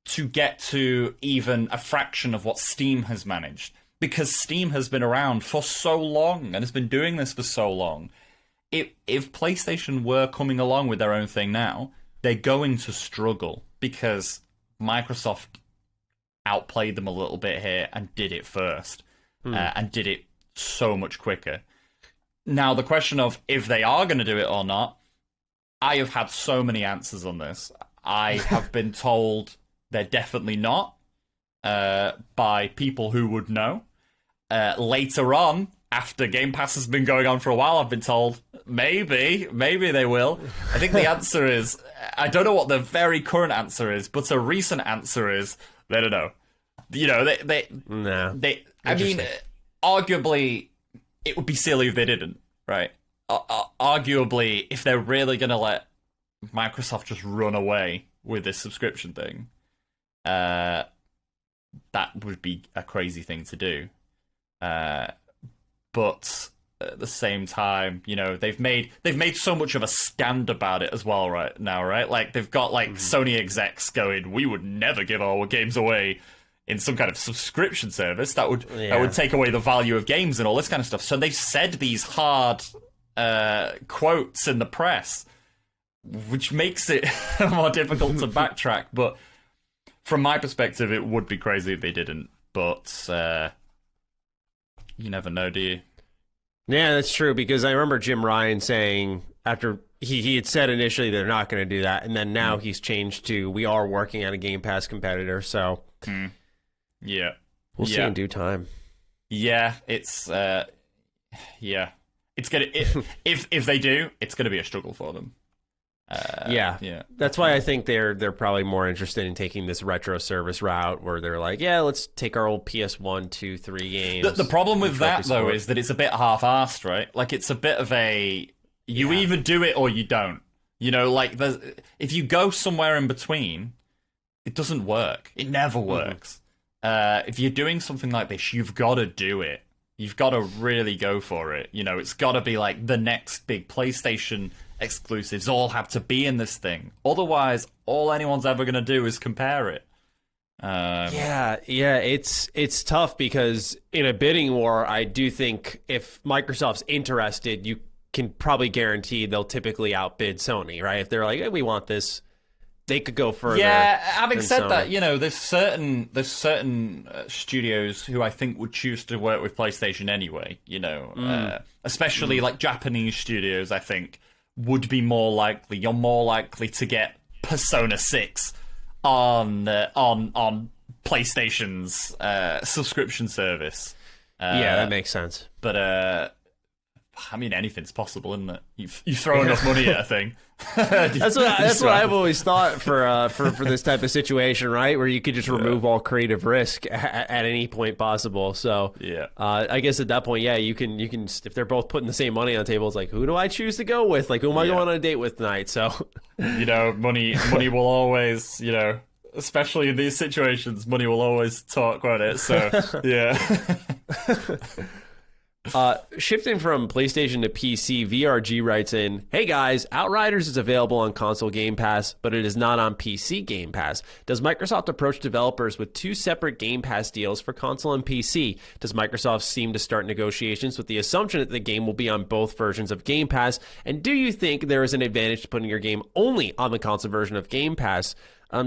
to get to even a fraction of what Steam has managed, because Steam has been around for so long and has been doing this for so long. If PlayStation were coming along with their own thing now, they're going to struggle, because Microsoft outplayed them a little bit here and did it first, and did it so much quicker. Now, the question of if they are going to do it or not, I have had so many answers on this. I have been told they're definitely not, by people who would know. Later on, after Game Pass has been going on for a while, I've been told maybe they will. I think the answer is, I don't know what the very current answer is, but a recent answer is, they don't know. You know, I mean, arguably, it would be silly if they didn't, right? Arguably, if they're really going to let Microsoft just run away with this subscription thing, that would be a crazy thing to do. But at the same time, you know, they've made so much of a stand about it as well right now, right? Like, they've got Sony execs going, we would never give our games away in some kind of subscription service. That would take away the value of games and all this kind of stuff. So they've said these hard quotes in the press, which makes it more difficult to backtrack. But from my perspective, it would be crazy if they didn't. But you never know, do you? Yeah, that's true, because I remember Jim Ryan saying, after he had said initially they're not going to do that, and then now he's changed to, we are working on a Game Pass competitor, so yeah, we'll see in due time. Yeah, it's it's gonna if they do, it's gonna be a struggle for them. That's why I think they're probably more interested in taking this retro service route, where they're like, let's take our old PS1, 2, 3 games. The problem with that, though, is that it's a bit half-assed, right? Like, it's a bit of you either do it or you don't. You know, like, if you go somewhere in between, it doesn't work. It never works. If you're doing something like this, you've got to do it. You've got to really go for it. You know, it's got to be like the next big PlayStation exclusives all have to be in this thing. Otherwise, all anyone's ever going to do is compare it. Yeah, it's tough because in a bidding war, I do think if Microsoft's interested, you can probably guarantee they'll typically outbid Sony, right? If they're like, hey, we want this, they could go further. Yeah, having said Sony. that, you know, there's certain studios who I think would choose to work with PlayStation anyway. You know, especially like Japanese studios. I think would be more likely. You're more likely to get Persona 6 on PlayStation's subscription service. Yeah, that makes sense. But I mean, anything's possible, isn't it? You throw enough money at a thing. That's what I've always thought for this type of situation, right? Where you could just remove all creative risk at any point possible. So Yeah. I guess at that point, yeah, you can if they're both putting the same money on the table, it's like, who do I choose to go with? Like, who am I going on a date with tonight? So You know, money will always, you know, especially in these situations, money will always talk, won't it? So yeah. Shifting from PlayStation to PC, VRG writes in, hey guys, Outriders is available on console Game Pass, but it is not on PC Game Pass. Does Microsoft approach developers with two separate Game Pass deals for console and PC? Does Microsoft seem to start negotiations with the assumption that the game will be on both versions of Game Pass? And do you think there is an advantage to putting your game only on the console version of Game Pass?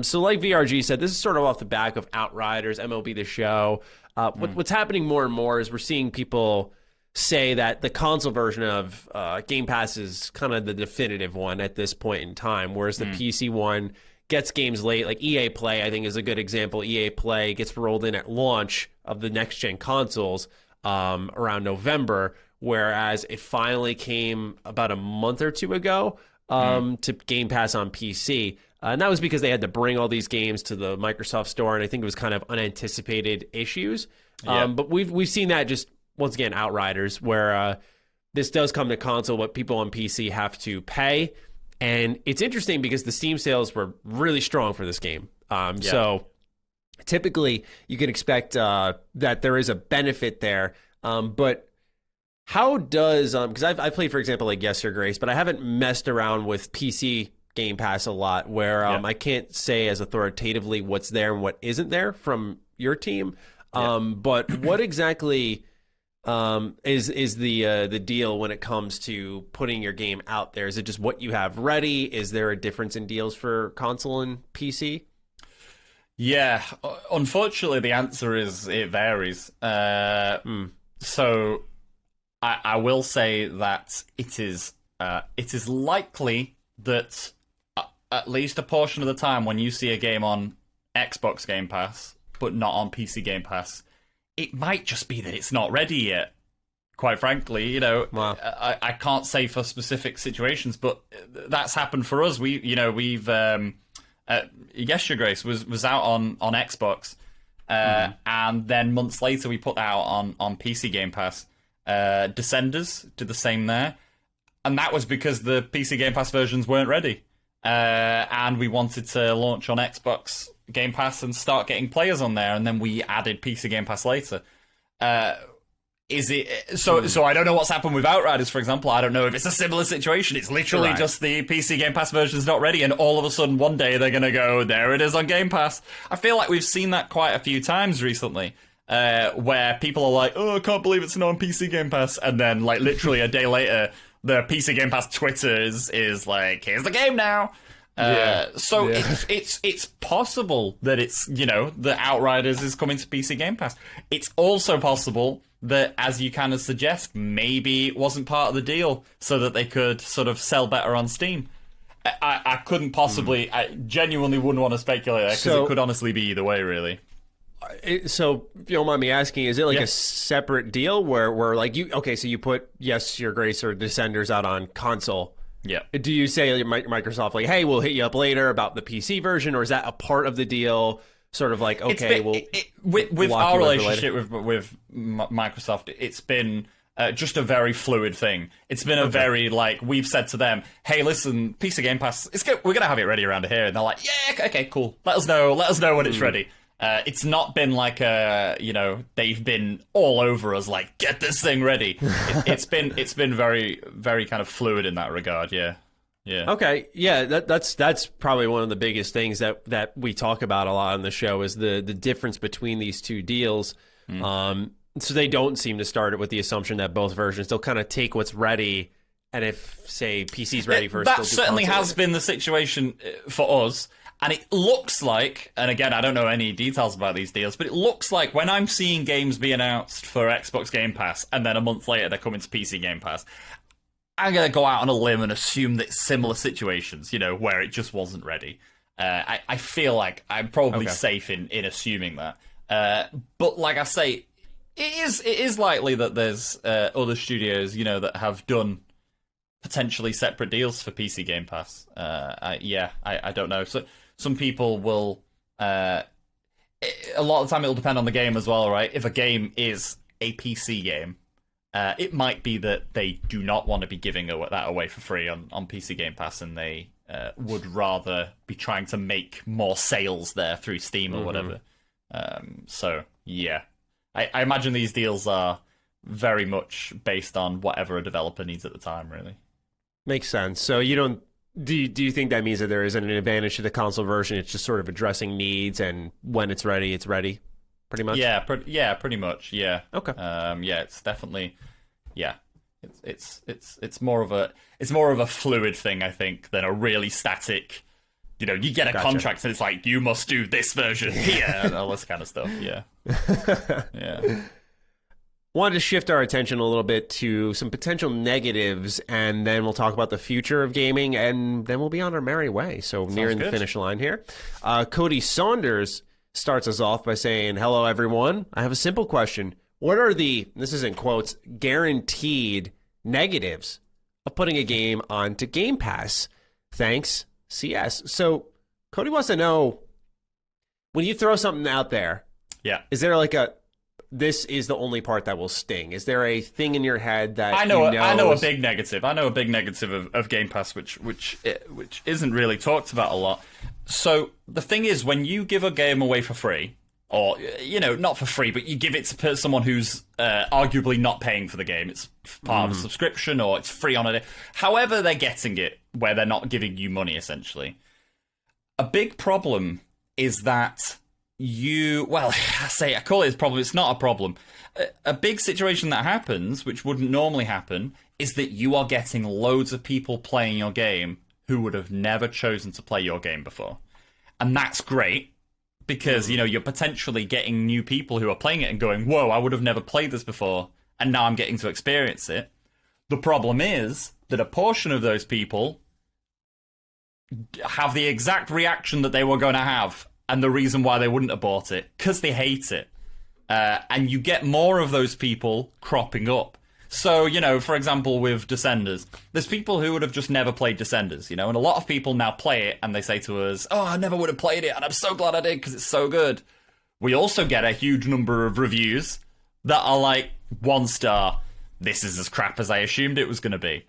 So like VRG said, this is sort of off the back of Outriders, MLB The Show. What's happening more and more is we're seeing people say that the console version of Game Pass is kind of the definitive one at this point in time, whereas the PC one gets games late. Like EA Play, I think, is a good example. EA Play gets rolled in at launch of the next-gen consoles around November, whereas it finally came about a month or two ago to Game Pass on PC. And that was because they had to bring all these games to the Microsoft Store, and I think it was kind of unanticipated issues. But we've seen that just once again, Outriders, where this does come to console, but people on PC have to pay. And it's interesting because the Steam sales were really strong for this game. So typically you can expect that there is a benefit there. But how does, because I've played, for example, like Yes Your Grace, but I haven't messed around with PC Game Pass a lot, where I can't say as authoritatively what's there and what isn't there from your team. But what exactly is the deal when it comes to putting your game out there? Is it just what you have ready? Is there a difference in deals for console and PC? Yeah, unfortunately, the answer is it varies. So I will say that it is likely that at least a portion of the time when you see a game on Xbox Game Pass but not on PC Game Pass, it might just be that it's not ready yet. Quite frankly, you know, Wow. I can't say for specific situations, but that's happened for us. We've Yes Your Grace was out on Xbox, and then months later we put that out on PC Game Pass. Descenders did the same there, and that was because the PC Game Pass versions weren't ready, and we wanted to launch on Xbox Game Pass and start getting players on there, and then we added PC Game Pass later. Is it so? So I don't know what's happened with Outriders, for example. I don't know if it's a similar situation. It's literally just the PC Game Pass version's not ready, and all of a sudden one day they're gonna go, there it is on Game Pass. I feel like we've seen that quite a few times recently, where people are like, "Oh, I can't believe it's not on PC Game Pass," and then like literally a day later, the PC Game Pass Twitter is like, "Here's the game now." It's possible that it's, you know, the Outriders is coming to PC Game Pass. It's also possible that, as you kind of suggest, maybe it wasn't part of the deal so that they could sort of sell better on Steam. I couldn't possibly, I genuinely wouldn't want to speculate there, because it could honestly be either way, really. So, if you don't mind me asking, is it like a separate deal where like so you put Yes Your Grace or Descenders out on console? Yeah. Do you say Microsoft like, hey, we'll hit you up later about the PC version, or is that a part of the deal? Sort of like, okay, with our relationship with Microsoft, it's been just a very fluid thing. It's been a very, like, we've said to them, hey, listen, PC Game Pass, we're gonna have it ready around here, and they're like, yeah, okay, cool. Let us know when it's ready. It's not been like they've been all over us like, get this thing ready. It's been very, very kind of fluid in that regard, yeah. Yeah. Okay, yeah, that's probably one of the biggest things that we talk about a lot on the show is the difference between these two deals. So they don't seem to start it with the assumption that both versions, they'll kind of take what's ready, and if say PC's ready first, that certainly has been the situation for us. And it looks like, and again, I don't know any details about these deals, but it looks like when I'm seeing games be announced for Xbox Game Pass, and then a month later they're coming to PC Game Pass, I'm going to go out on a limb and assume that similar situations, where it just wasn't ready. I feel like I'm probably safe in assuming that. But like I say, it is likely that there's other studios, that have done potentially separate deals for PC Game Pass. I don't know. So some people will. A lot of the time, it'll depend on the game as well, right? If a game is a PC game, it might be that they do not want to be giving that away for free on PC Game Pass, and they would rather be trying to make more sales there through Steam or whatever. So yeah, I imagine these deals are very much based on whatever a developer needs at the time, really. Makes sense. So you don't do you think that means that there isn't an advantage to the console version? It's just sort of addressing needs, and when it's ready, pretty much. Yeah, pretty much. Yeah. Okay. It's definitely. Yeah, it's more of a fluid thing, I think, than a really static. You get a contract and it's like you must do this version here and all this kind of stuff. Yeah. Yeah. Wanted to shift our attention a little bit to some potential negatives, and then we'll talk about the future of gaming, and then we'll be on our merry way. So nearing the finish line here. Cody Saunders starts us off by saying, "Hello, everyone. I have a simple question. What are this is in quotes, guaranteed negatives of putting a game onto Game Pass? Thanks, CS." So Cody wants to know, when you throw something out there, is there like this is the only part that will sting? Is there a thing in your head that I know a big negative. I know a big negative of Game Pass, which isn't really talked about a lot. So the thing is, when you give a game away for free, or not for free, but you give it to someone who's arguably not paying for the game, it's part of a subscription or it's free on a day. However, they're getting it, where they're not giving you money essentially. A big problem is that I call it a problem. It's not a problem. A big situation that happens, which wouldn't normally happen, is that you are getting loads of people playing your game who would have never chosen to play your game before. And that's great, because, you're potentially getting new people who are playing it and going, whoa, I would have never played this before, and now I'm getting to experience it. The problem is that a portion of those people have the exact reaction that they were going to have, and the reason why they wouldn't have bought it, because they hate it. And you get more of those people cropping up. So, for example, with Descenders, there's people who would have just never played Descenders, and a lot of people now play it, and they say to us, oh, I never would have played it, and I'm so glad I did, because it's so good. We also get a huge number of reviews that are like, 1 star, this is as crap as I assumed it was going to be.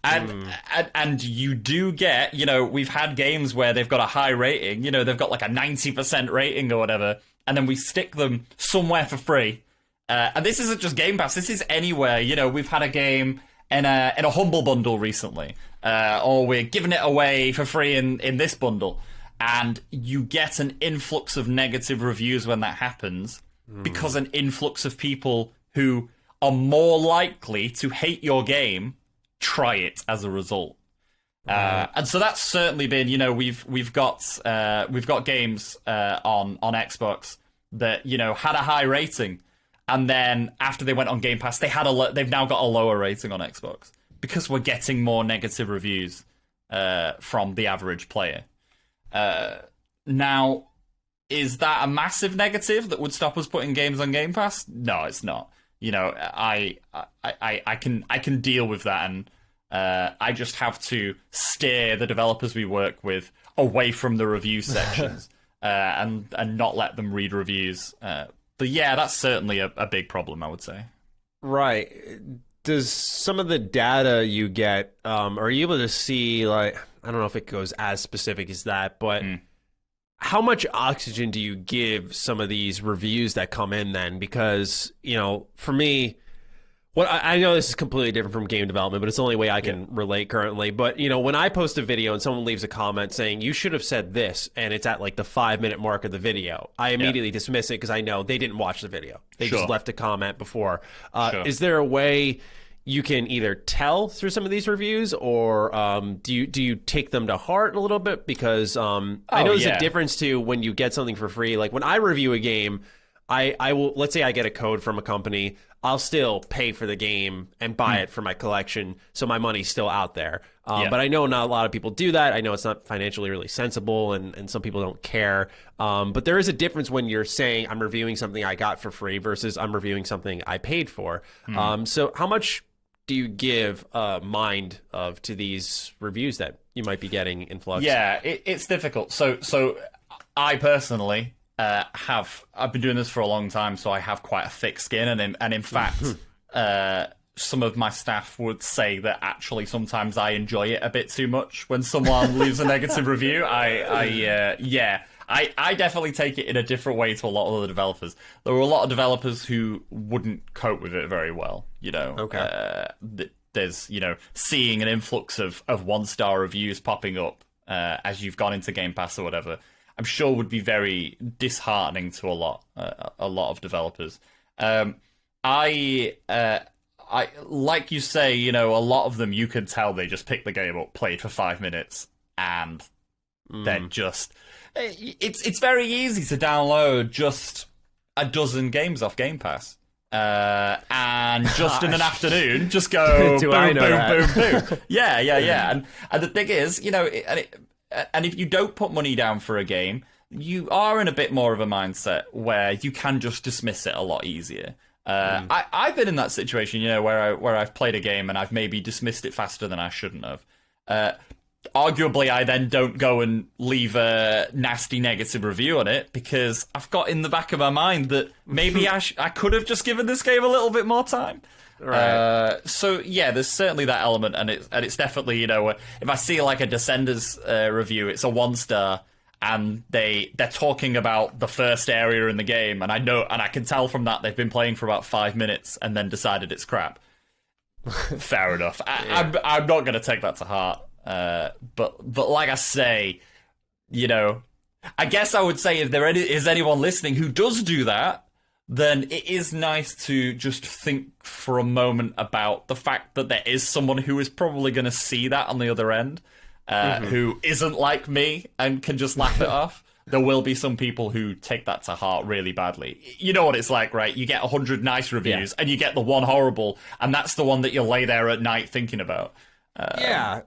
And you do get, we've had games where they've got a high rating, they've got like a 90% rating or whatever, and then we stick them somewhere for free. And this isn't just Game Pass, this is anywhere. We've had a game in a Humble Bundle recently, or we're giving it away for free in this bundle. And you get an influx of negative reviews when that happens, because an influx of people who are more likely to hate your game try it as a result. And so that's certainly been, we've got games on Xbox that had a high rating, and then after they went on Game Pass, they've now got a lower rating on Xbox, because we're getting more negative reviews from the average player. Now, is that a massive negative that would stop us putting games on Game Pass? No, it's not. I can deal with that, and I just have to steer the developers we work with away from the review sections and not let them read reviews. But yeah, that's certainly a big problem, I would say. Right. Does some of the data you get, are you able to see, like, I don't know if it goes as specific as that, but how much oxygen do you give some of these reviews that come in then? Because, for me, Well, I know this is completely different from game development, but it's the only way I can relate currently. But, when I post a video and someone leaves a comment saying, you should have said this, and it's at like the 5-minute mark of the video, I immediately dismiss it because I know they didn't watch the video. They just left a comment before. Is there a way you can either tell through some of these reviews, or do you take them to heart a little bit? Because I know there's a difference too when you get something for free. Like when I review a game, I will, let's say I get a code from a company, I'll still pay for the game and buy it for my collection, so my money's still out there. But I know not a lot of people do that. I know it's not financially really sensible, and some people don't care. But there is a difference when you're saying I'm reviewing something I got for free versus I'm reviewing something I paid for. So how much do you give mind to these reviews that you might be getting in Flux? Yeah, it's difficult. So I personally... I've been doing this for a long time, so I have quite a thick skin, and in fact, some of my staff would say that actually sometimes I enjoy it a bit too much when someone leaves a negative review. I definitely take it in a different way to a lot of the developers. There were a lot of developers who wouldn't cope with it very well. Okay. There's seeing an influx of 1-star reviews popping up as you've gone into Game Pass or whatever, I'm sure would be very disheartening to a lot of developers. I like you say, a lot of them you can tell they just picked the game up, played for 5 minutes, and then just it's very easy to download just a dozen games off Game Pass. And just in an afternoon, just go boom, boom. Yeah. And the thing is, and if you don't put money down for a game, you are in a bit more of a mindset where you can just dismiss it a lot easier. I've been in that situation, where I've played a game and I've maybe dismissed it faster than I shouldn't have. Arguably, I then don't go and leave a nasty negative review on it because I've got in the back of my mind that maybe I could have just given this game a little bit more time. Right. So yeah, there's certainly that element, and it's definitely if I see like a Descenders review, it's a 1-star, and they're talking about the first area in the game, and I can tell from that they've been playing for about 5 minutes and then decided it's crap. Fair enough. I'm not going to take that to heart. But like I say, I guess I would say if there is anyone listening who does do that, then it is nice to just think for a moment about the fact that there is someone who is probably going to see that on the other end, who isn't like me and can just laugh it off. There will be some people who take that to heart really badly. You know what it's like, right? You get 100 nice reviews and you get the one horrible, and that's the one that you'll lay there at night thinking about.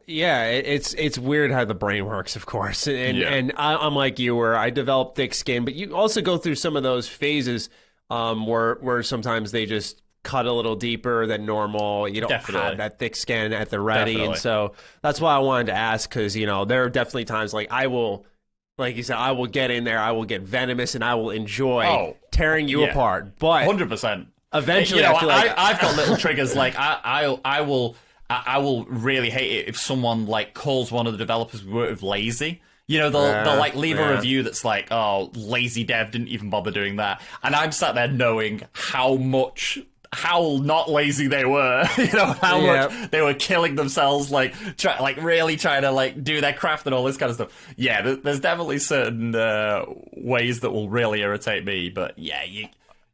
It's weird how the brain works, of course, and I'm like you, where I develop thick skin, but you also go through some of those phases where sometimes they just cut a little deeper than normal. You don't have that thick skin at the ready, and so that's why I wanted to ask, because there are definitely times like I will, like you said, I will get in there, I will get venomous, and I will enjoy tearing you apart. But 100%. Eventually, I feel like I've got little triggers. Like I will really hate it if someone like calls one of the developers we work with lazy. They'll like leave a review that's like, oh, lazy dev didn't even bother doing that. And I'm sat there knowing how not lazy they were, how much they were killing themselves, really trying to do their craft and all this kind of stuff. Yeah, there's definitely certain ways that will really irritate me, but yeah,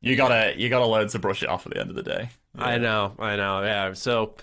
you gotta learn to brush it off at the end of the day. Yeah. I know, yeah. So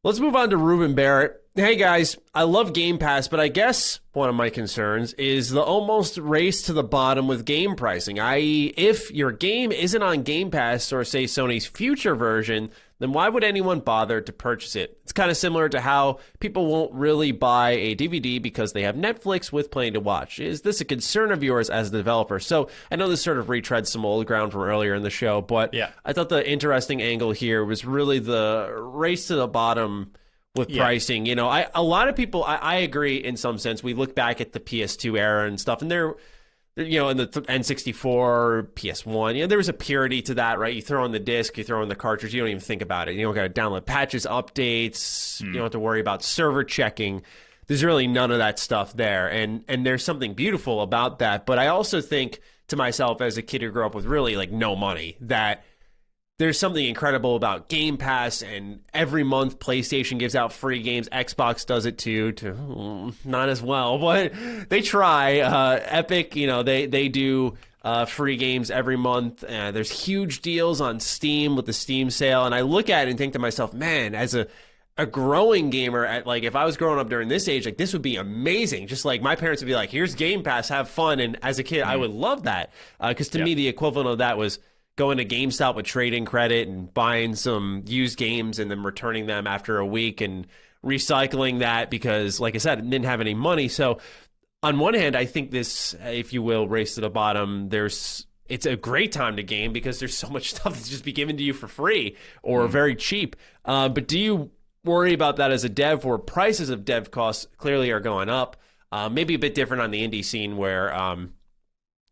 let's move on to Ruben Barrett. Hey guys, I love Game Pass, but I guess one of my concerns is the almost race to the bottom with game pricing, i.e. if your game isn't on Game Pass or say Sony's future version, then why would anyone bother to purchase it? It's kind of similar to how people won't really buy a DVD because they have Netflix with plenty to watch. Is this a concern of yours as a developer? So I know this sort of retreads some old ground from earlier in the show, but I thought the interesting angle here was really the race to the bottom with pricing. A lot of people, I agree in some sense. We look back at the PS2 era and stuff, and they're in the N64, PS1, there was a purity to that, right? You throw in the disc, you throw in the cartridge, you don't even think about it. You don't got to download patches, updates. You don't have to worry about server checking. There's really none of that stuff there, and there's something beautiful about that. But I also think to myself, as a kid who grew up with really no money, that there's something incredible about Game Pass, and every month PlayStation gives out free games. Xbox does it too, not as well, but they try. Epic, they do free games every month. There's huge deals on Steam with the Steam sale, and I look at it and think to myself, man, as a growing gamer, if I was growing up during this age, this would be amazing. Just like my parents would be like, here's Game Pass, have fun. And as a kid, I would love that, because to me, the equivalent of that was going to GameStop with trade-in credit and buying some used games and then returning them after a week and recycling that because, like I said, I didn't have any money. So on one hand, I think this, if you will, race to the bottom, it's a great time to game because there's so much stuff that's just be given to you for free or very cheap. But do you worry about that as a dev, where prices of dev costs clearly are going up? Maybe a bit different on the indie scene where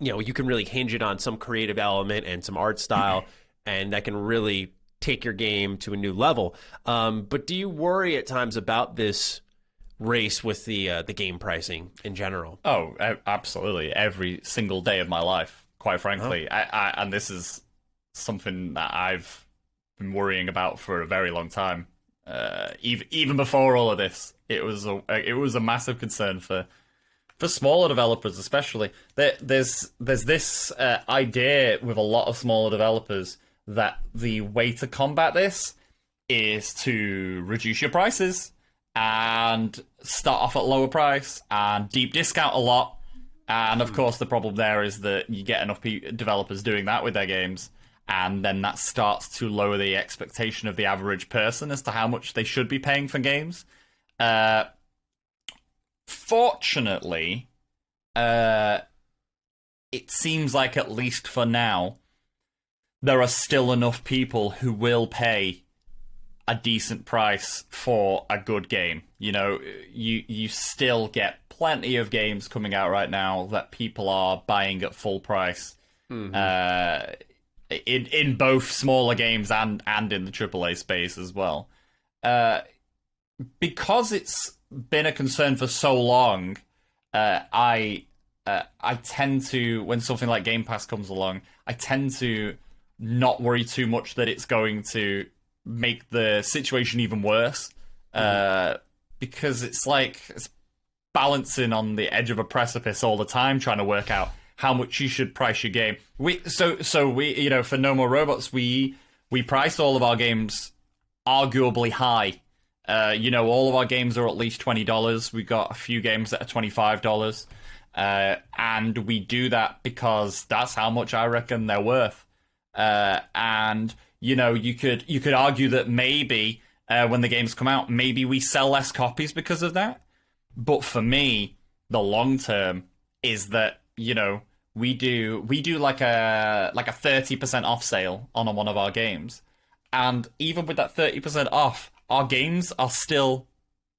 you can really hinge it on some creative element and some art style, and that can really take your game to a new level. But do you worry at times about this race with the game pricing in general? Oh, absolutely. Every single day of my life, quite frankly. And this is something that I've been worrying about for a very long time. Even before all of this, it was a massive concern for smaller developers, especially. There's this idea with a lot of smaller developers that the way to combat this is to reduce your prices and start off at lower price and deep discount a lot. And of course, the problem there is that you get enough developers doing that with their games, and then that starts to lower the expectation of the average person as to how much they should be paying for games. Fortunately, it seems like, at least for now, there are still enough people who will pay a decent price for a good game. You still get plenty of games coming out right now that people are buying at full price. In both smaller games and in the AAA space as well. Because it's been a concern for so long, I tend to, when something like Game Pass comes along, I tend to not worry too much that it's going to make the situation even worse. Because it's balancing on the edge of a precipice all the time, trying to work out how much you should price your game. So for No More Robots, we price all of our games arguably high. All of our games are at least $20. We got a few games that are $25. And we do that because that's how much I reckon they're worth. And you could argue that maybe when the games come out, maybe we sell less copies because of that. But for me, the long term is that we do like a 30% off sale on one of our games, and even with that 30% off, our games are still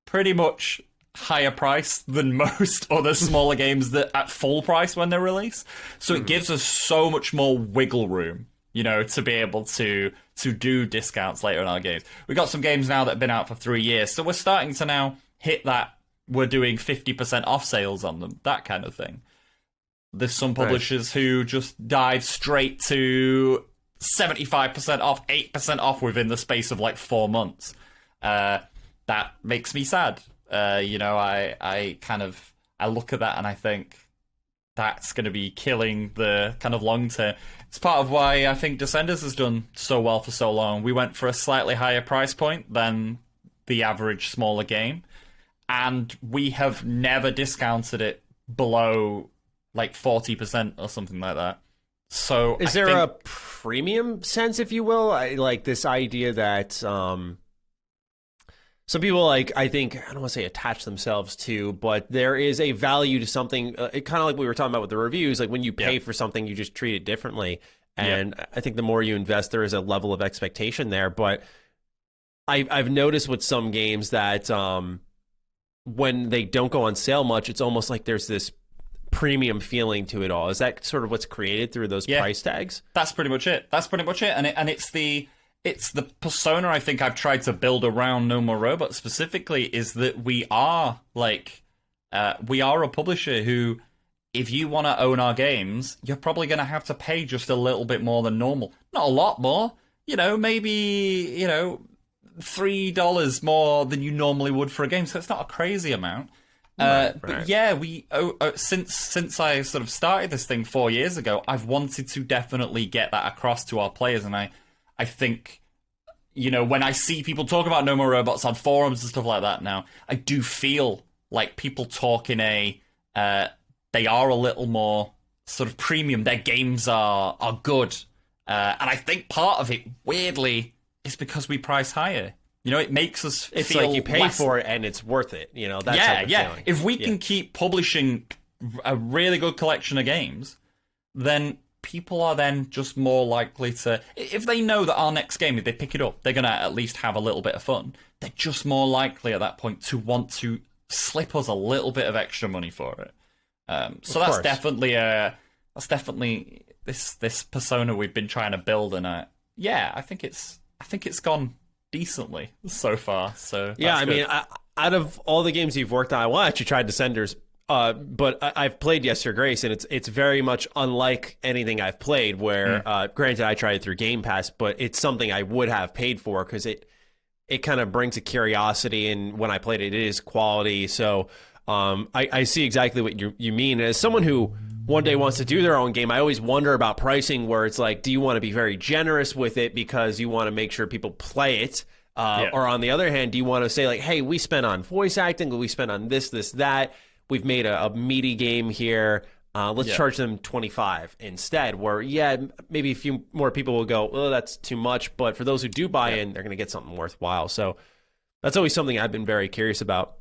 pretty much higher price than most other smaller games that at full price when they're released. So it gives us so much more wiggle room, to be able to do discounts later in our games. We got some games now that have been out for 3 years, so we're starting to now hit that. We're doing 50% off sales on them, that kind of thing. There's some publishers who just dive straight to 75% off, 8% off within the space of 4 months. That makes me sad. I look at that and I think that's going to be killing the kind of long term. It's part of why I think Descenders has done so well for so long. We went for a slightly higher price point than the average smaller game, and we have never discounted it below 40% or something like that. So is there a premium sense, if you will? Like this idea that some people, I think, I don't want to say attach themselves to, but there is a value to something, kind of like we were talking about with the reviews, when you pay for something, you just treat it differently. And I think the more you invest, there is a level of expectation there. But I've noticed with some games that when they don't go on sale much, it's almost like there's this premium feeling to it all. Is that sort of what's created through those price tags? That's pretty much it. And it's the persona I think I've tried to build around No More Robots specifically, is that we are a publisher who, if you want to own our games, you're probably going to have to pay just a little bit more than normal. Not a lot more. maybe, $3 more than you normally would for a game. So it's not a crazy amount. But yeah, since I sort of started this thing 4 years ago, I've wanted to definitely get that across to our players, and I think, when I see people talk about No More Robots on forums and stuff like that now, I do feel like people talk in they are a little more sort of premium. Their games are good, and I think part of it, weirdly, is because we price higher. It makes us It's feel like you pay less... for it and it's worth it. That's yeah. feeling. If we can keep publishing a really good collection of games, then people are then just more likely to... If they know that our next game, if they pick it up, they're going to at least have a little bit of fun, they're just more likely at that point to want to slip us a little bit of extra money for it. So that's definitely this persona we've been trying to build, and I think it's gone decently so far. So yeah, I good. mean, out of all the games you've worked on, well, I actually tried Descenders, but I've played Yes Your Grace, and it's very much unlike anything I've played. Where, granted, I tried it through Game Pass, but it's something I would have paid for because it kind of brings a curiosity, and when I played it, it is quality. So I see exactly what you mean. As someone who one day wants to do their own game, I always wonder about pricing, where it's like, do you want to be very generous with it because you want to make sure people play it? Or on the other hand, do you want to say like, hey, we spent on voice acting, we spent on this, that. We've made a meaty game here. Let's charge them $25 instead, where, maybe a few more people will go, oh, that's too much. But for those who do buy in, they're going to get something worthwhile. So that's always something I've been very curious about.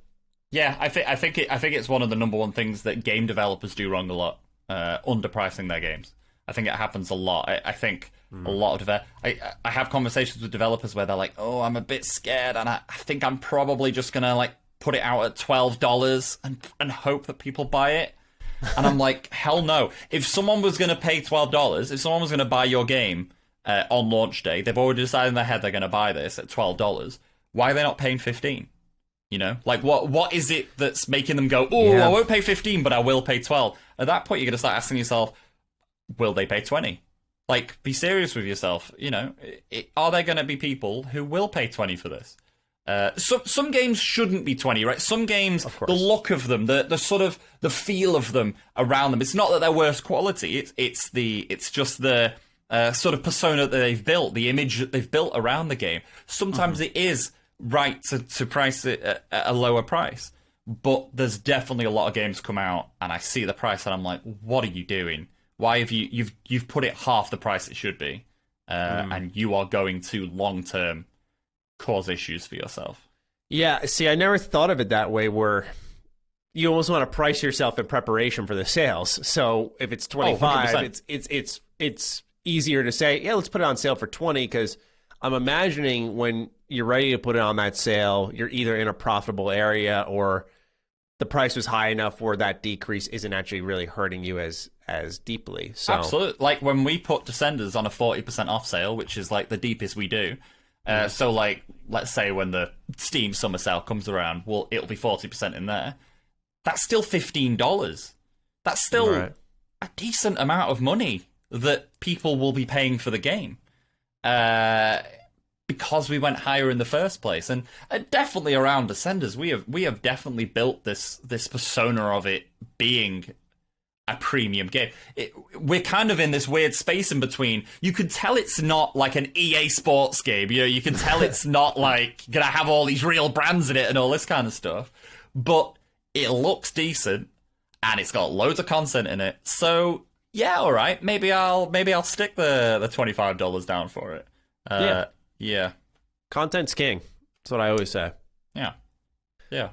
Yeah, I think it's one of the number one things that game developers do wrong a lot, underpricing their games. I think it happens a lot. I think a lot of I have conversations with developers where they're like, oh, I'm a bit scared, and I think I'm probably just gonna like put it out at $12 and hope that people buy it. And I'm like, hell no. If someone was gonna pay $12, if someone was gonna buy your game on launch day, they've already decided in their head they're gonna buy this at $12. Why are they not paying $15? Like what is it that's making them go, oh, I won't pay $15, but I will pay $12? At that point, you're going to start asking yourself, will they pay $20? Like, be serious with yourself. Are there going to be people who will pay $20 for this? Some games shouldn't be $20, right? Some games, the look of them, the sort of the feel of them around them. It's not that they're worse quality. It's just the sort of persona that they've built, the image that they've built around the game. Sometimes it is right to price it at a lower price, but there's definitely a lot of games come out and I see the price and I'm like, what are you doing? Why have you've put it half the price it should be, and you are going to long term cause issues for yourself? Yeah, see, I never thought of it that way, where you almost want to price yourself in preparation for the sales. So if it's 25, it's easier to say, yeah, let's put it on sale for 20, because I'm imagining when you're ready to put it on that sale, you're either in a profitable area or the price was high enough where that decrease isn't actually really hurting you as deeply. So absolutely. Like when we put Descenders on a 40% off sale, which is like the deepest we do. So like, let's say when the Steam summer sale comes around, it'll be 40% in there. That's still $15. That's still a decent amount of money that people will be paying for the game. Because we went higher in the first place, and definitely around Descenders, we have definitely built this persona of it being a premium game. We're kind of in this weird space in between. You can tell it's not like an EA Sports game. You can tell it's not like gonna have all these real brands in it and all this kind of stuff. But it looks decent, and it's got loads of content in it. So yeah, all right. Maybe I'll stick the $25 down for it. Yeah. Content's king. That's what I always say. Yeah.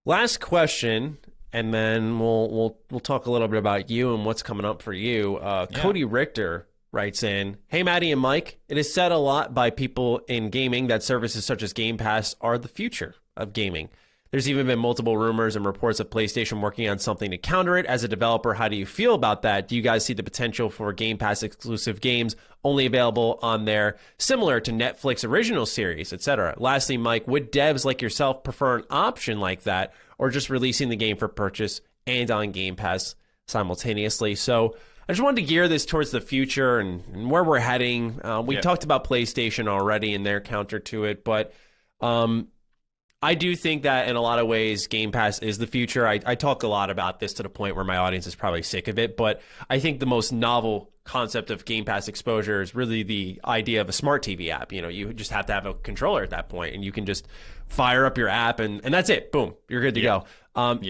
Last question, and then we'll talk a little bit about you and what's coming up for you. Cody Richter writes in, hey, Maddie and Mike, it is said a lot by people in gaming that services such as Game Pass are the future of gaming. There's even been multiple rumors and reports of PlayStation working on something to counter it. As a developer, how do you feel about that? Do you guys see the potential for Game Pass exclusive games only available on there, similar to Netflix original series, etc.? Lastly, Mike, would devs like yourself prefer an option like that, or just releasing the game for purchase and on Game Pass simultaneously? So I just wanted to gear this towards the future and where we're heading. We talked about PlayStation already and their counter to it, but I do think that in a lot of ways, Game Pass is the future. I talk a lot about this to the point where my audience is probably sick of it, but I think the most novel concept of Game Pass exposure is really the idea of a smart TV app. You know, you just have to have a controller at that point, and you can just fire up your app, and that's it. Boom, you're good to go.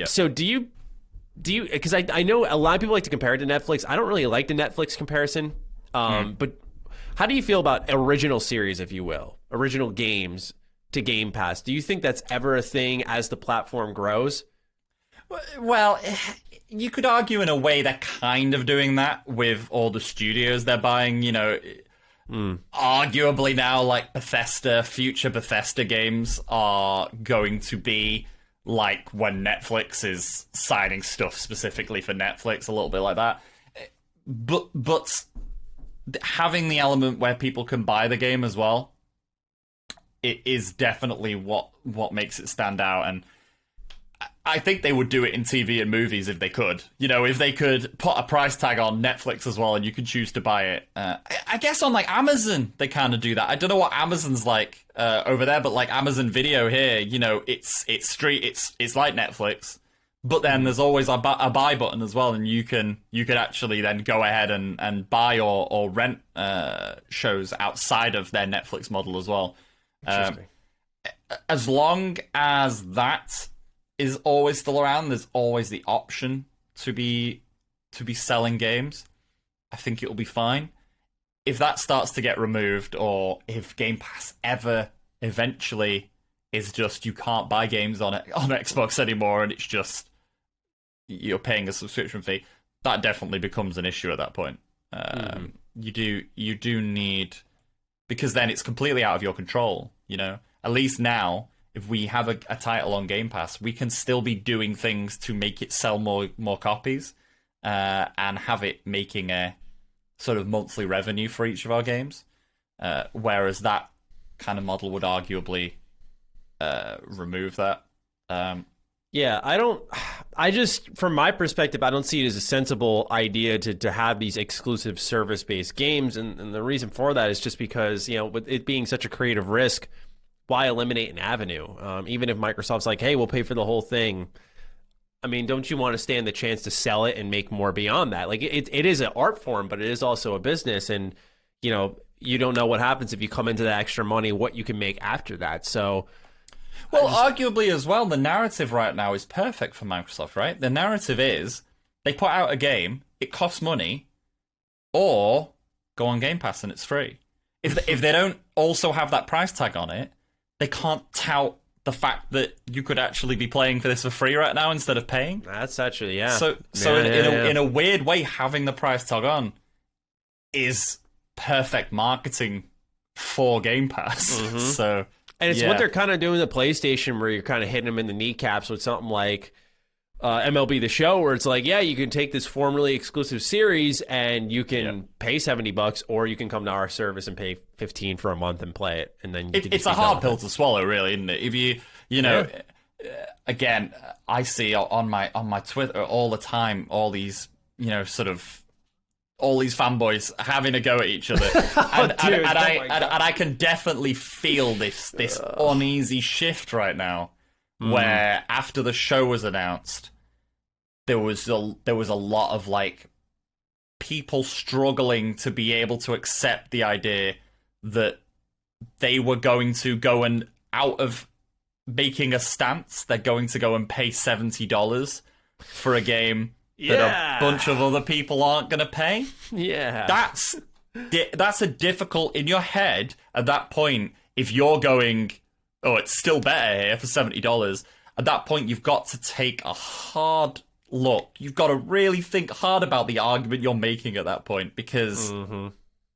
So do you, because I know a lot of people like to compare it to Netflix. I don't really like the Netflix comparison, but how do you feel about original series, if you will, original games to Game Pass? Do you think that's ever a thing as the platform grows? Well, you could argue in a way they're kind of doing that with all the studios they're buying, you know. Arguably now, like Bethesda, future Bethesda games are going to be like when Netflix is signing stuff specifically for Netflix, a little bit like that. But having the element where people can buy the game as well, it is definitely what makes it stand out. And I think they would do it in TV and movies if they could. You know, if they could put a price tag on Netflix as well and you can choose to buy it. I guess on like Amazon, they kind of do that. I don't know what Amazon's like over there, but like Amazon Video here, you know, it's like Netflix. But then there's always a buy button as well, and you could actually then go ahead and buy or rent shows outside of their Netflix model as well. As long as that is always still around, there's always the option to be selling games. I think it'll be fine. If that starts to get removed, or if Game Pass ever eventually is just you can't buy games on Xbox anymore, and it's just you're paying a subscription fee, that definitely becomes an issue at that point. You do need, because then it's completely out of your control. You know, at least now, if we have a title on Game Pass, we can still be doing things to make it sell more copies, and have it making a sort of monthly revenue for each of our games. Whereas that kind of model would arguably remove that. Yeah, I just, from my perspective, I don't see it as a sensible idea to have these exclusive service-based games. And the reason for that is just because, you know, with it being such a creative risk, why eliminate an avenue? Even if Microsoft's like, hey, we'll pay for the whole thing. I mean, don't you want to stand the chance to sell it and make more beyond that? Like, it is an art form, but it is also a business. And, you know, you don't know what happens if you come into that extra money, what you can make after that. So... Well, arguably as well, the narrative right now is perfect for Microsoft, right? The narrative is they put out a game, it costs money, or go on Game Pass and it's free. If they don't also have that price tag on it, they can't tout the fact that you could actually be playing for this for free right now instead of paying. That's actually, yeah. So in a weird way, having the price tag on is perfect marketing for Game Pass. So... And it's what they're kind of doing with the PlayStation, where you're kind of hitting them in the kneecaps with something like MLB The Show, where it's like, yeah, you can take this formerly exclusive series and you can pay $70, or you can come to our service and pay $15 for a month and play it, and then it's a hard pill to swallow, really, isn't it? If you know, again, I see on my Twitter all the time all these, you know, sort of. All these fanboys having a go at each other, and I can definitely feel this uneasy shift right now, where after the show was announced, there was a lot of like people struggling to be able to accept the idea that they were going to go and, out of making a stance, they're going to go and pay $70 for a game that a bunch of other people aren't going to pay. Yeah. That's a difficult, in your head, at that point, if you're going, oh, it's still better here for $70, at that point you've got to take a hard look. You've got to really think hard about the argument you're making at that point, because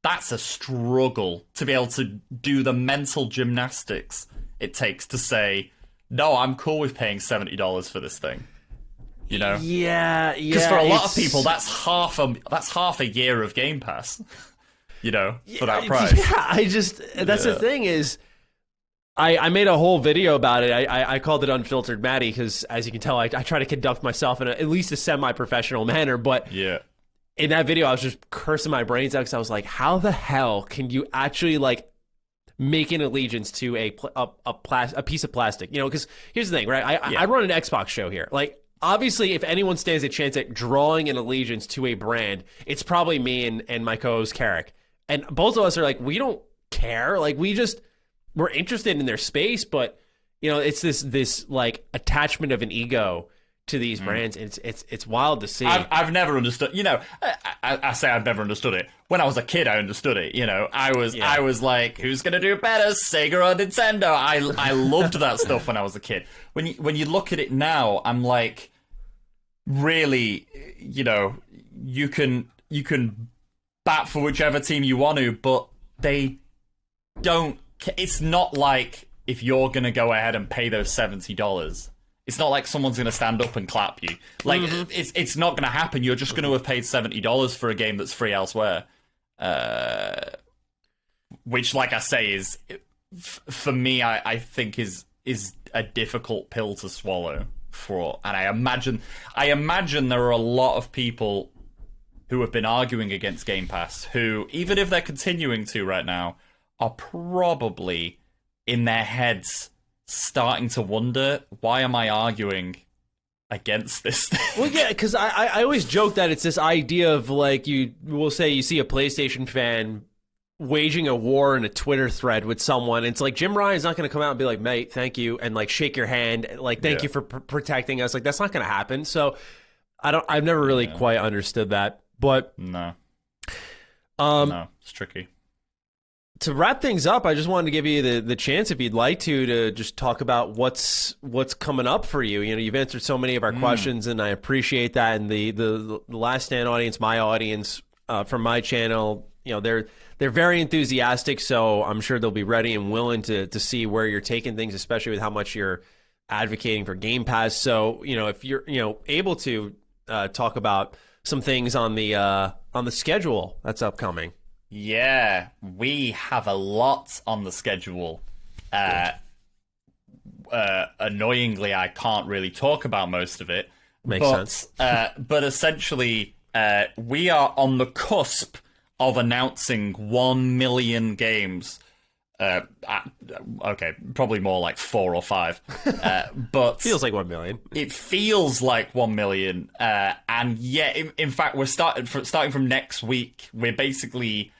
that's a struggle to be able to do the mental gymnastics it takes to say, no, I'm cool with paying $70 for this thing. You know, because for a lot of people, that's half a year of Game Pass. You know, for that price. Yeah, that's the thing is, I made a whole video about it. I called it Unfiltered Maddie because, as you can tell, I try to conduct myself in at least a semi-professional manner. But in that video, I was just cursing my brains out because I was like, how the hell can you actually like make an allegiance to a piece of plastic? You know, because here's the thing, right? I run an Xbox show here. Like, obviously, if anyone stands a chance at drawing an allegiance to a brand, it's probably me and my co-host Carrick. And both of us are like, we don't care. Like, we're interested in their space, but you know, it's this like attachment of an ego to these brands. It's wild to see. I've never understood. You know, I say I've never understood it. When I was a kid, I understood it. You know, I was like, who's gonna do better, Sega or Nintendo? I loved that stuff when I was a kid. When you look at it now, I'm like, really, you know, you can bat for whichever team you want to, but they don't. It's not like if you're gonna go ahead and pay those $70. It's not like someone's going to stand up and clap you. Like, it's not going to happen. You're just going to have paid $70 for a game that's free elsewhere. Which, like I say, is, for me, I think is a difficult pill to swallow for. And I imagine there are a lot of people who have been arguing against Game Pass who, even if they're continuing to right now, are probably in their heads starting to wonder, why am I arguing against this thing? Well, yeah, because I always joke that it's this idea of like, you will say you see a PlayStation fan waging a war in a Twitter thread with someone. It's like, Jim Ryan's not going to come out and be like, mate, thank you, and like shake your hand, like, thank you for protecting us. Like, that's not going to happen. So I've never really quite understood that. But no, it's tricky. To wrap things up, I just wanted to give you the chance, if you'd like to just talk about what's coming up for you. You know, you've answered so many of our questions, and I appreciate that. And the Last Stand audience, my audience from my channel, you know, they're very enthusiastic. So I'm sure they'll be ready and willing to see where you're taking things, especially with how much you're advocating for Game Pass. So, you know, if you're able to talk about some things on the schedule that's upcoming. Yeah, we have a lot on the schedule. Annoyingly, I can't really talk about most of it. Makes sense. But essentially, we are on the cusp of announcing 1 million games. Okay, probably more like 4 or 5. But feels like 1 million. It feels like 1 million. And yeah, in fact, we're starting from next week. We're basically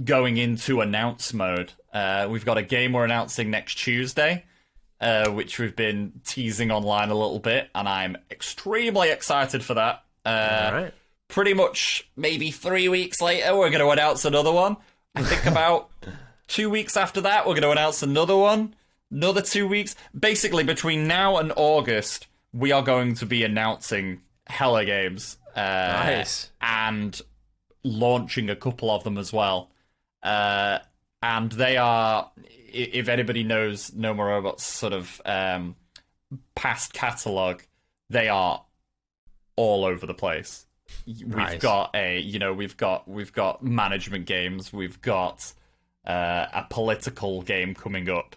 going into announce mode. We've got a game we're announcing next Tuesday, which we've been teasing online a little bit, and I'm extremely excited for that. All right. Pretty much maybe 3 weeks later, we're going to announce another one. I think about 2 weeks after that, we're going to announce another one. Another 2 weeks. Basically, between now and August, we are going to be announcing hella games. Nice. And launching a couple of them as well. And they are, if anybody knows No More Robots sort of past catalogue, they are all over the place. We've got we've got management games, we've got a political game coming up.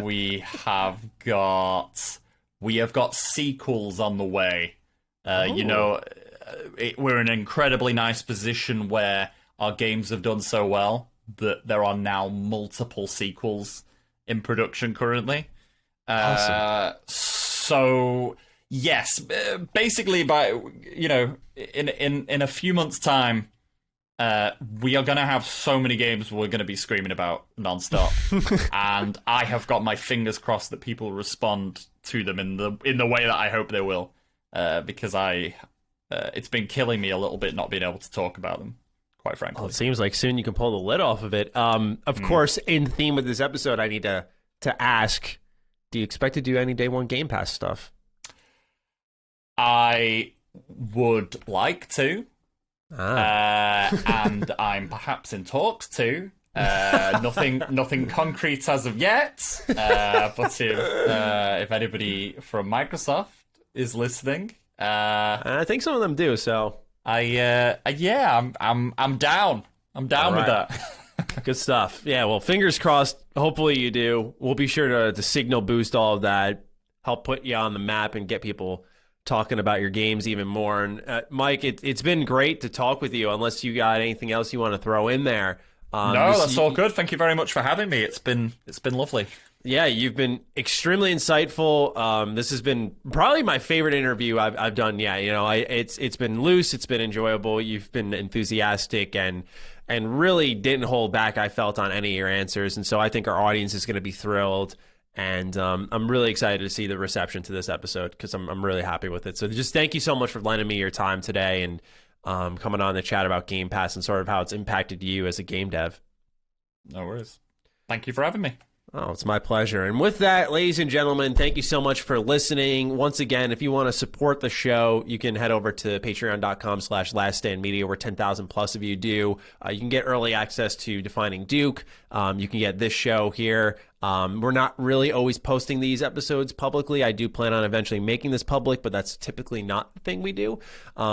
we have got sequels on the way. You know, we're in an incredibly nice position where our games have done so well that there are now multiple sequels in production currently. Awesome. So yes, basically, in a few months' time, we are going to have so many games we're going to be screaming about nonstop, and I have got my fingers crossed that people respond to them in the way that I hope they will, because it's been killing me a little bit not being able to talk about them, quite frankly. Well, it seems like soon you can pull the lid off of it. Of course, in theme with this episode, I need to ask: do you expect to do any Day One Game Pass stuff? I would like to. And I'm perhaps in talks too. Nothing concrete as of yet. But if anybody from Microsoft is listening, I think some of them do. So I'm down. I'm down with that. Good stuff. Yeah. Well, fingers crossed. Hopefully you do. We'll be sure to signal boost all of that, help put you on the map, and get people talking about your games even more. And Mike, it's been great to talk with you, unless you got anything else you want to throw in there. No, that's all good. Thank you very much for having me. It's been lovely. Yeah, you've been extremely insightful. This has been probably my favorite interview I've done. Yeah, it's been loose, it's been enjoyable. You've been enthusiastic and really didn't hold back, I felt, on any of your answers. And so I think our audience is going to be thrilled. And I'm really excited to see the reception to this episode, because I'm really happy with it. So just thank you so much for lending me your time today and coming on to chat about Game Pass and sort of how it's impacted you as a game dev. No worries. Thank you for having me. Oh, it's my pleasure. And with that, ladies and gentlemen, thank you so much for listening. Once again, if you want to support the show, you can head over to patreon.com/laststandmedia, where 10,000 plus of you do. You can get early access to Defining Duke. You can get this show here. We're not really always posting these episodes publicly. I do plan on eventually making this public, but that's typically not the thing we do.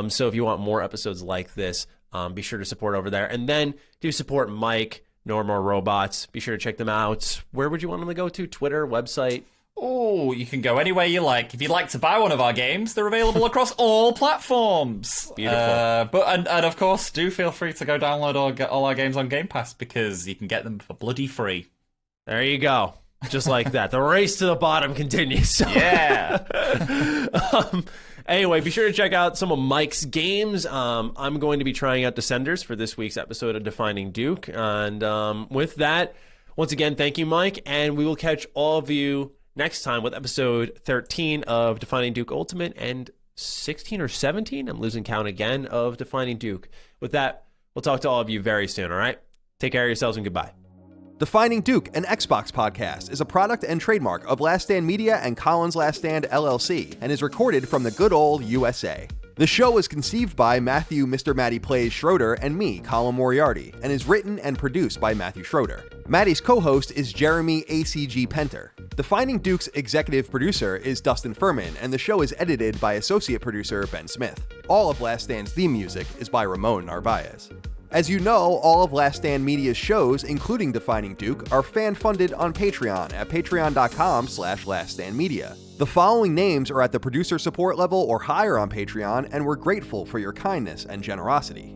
So if you want more episodes like this, be sure to support over there. And then do support Mike, No More Robots. Be sure to check them out. Where would you want them to go to? Twitter, website? Oh, you can go anywhere you like. If you'd like to buy one of our games, they're available across all platforms. Beautiful. And of course, do feel free to go download or get all our games on Game Pass, because you can get them for bloody free. There you go. Just like that. The race to the bottom continues. Yeah. Anyway, be sure to check out some of Mike's games. I'm going to be trying out Descenders for this week's episode of Defining Duke. And with that, once again, thank you, Mike. And we will catch all of you next time with episode 13 of Defining Duke Ultimate and 16 or 17, I'm losing count again, of Defining Duke. With that, we'll talk to all of you very soon, all right? Take care of yourselves and goodbye. Defining Duke, an Xbox podcast, is a product and trademark of Last Stand Media and Collins Last Stand LLC, and is recorded from the good old USA. The show was conceived by Matthew Mr. Matty Plays Schroeder and me, Colin Moriarty, and is written and produced by Matthew Schroeder. Matty's co-host is Jeremy ACG Penter. Defining Duke's executive producer is Dustin Furman, and the show is edited by associate producer Ben Smith. All of Last Stand's theme music is by Ramon Narvaez. As you know, all of Last Stand Media's shows, including Defining Duke, are fan-funded on Patreon at patreon.com/laststandmedia. The following names are at the producer support level or higher on Patreon, and we're grateful for your kindness and generosity.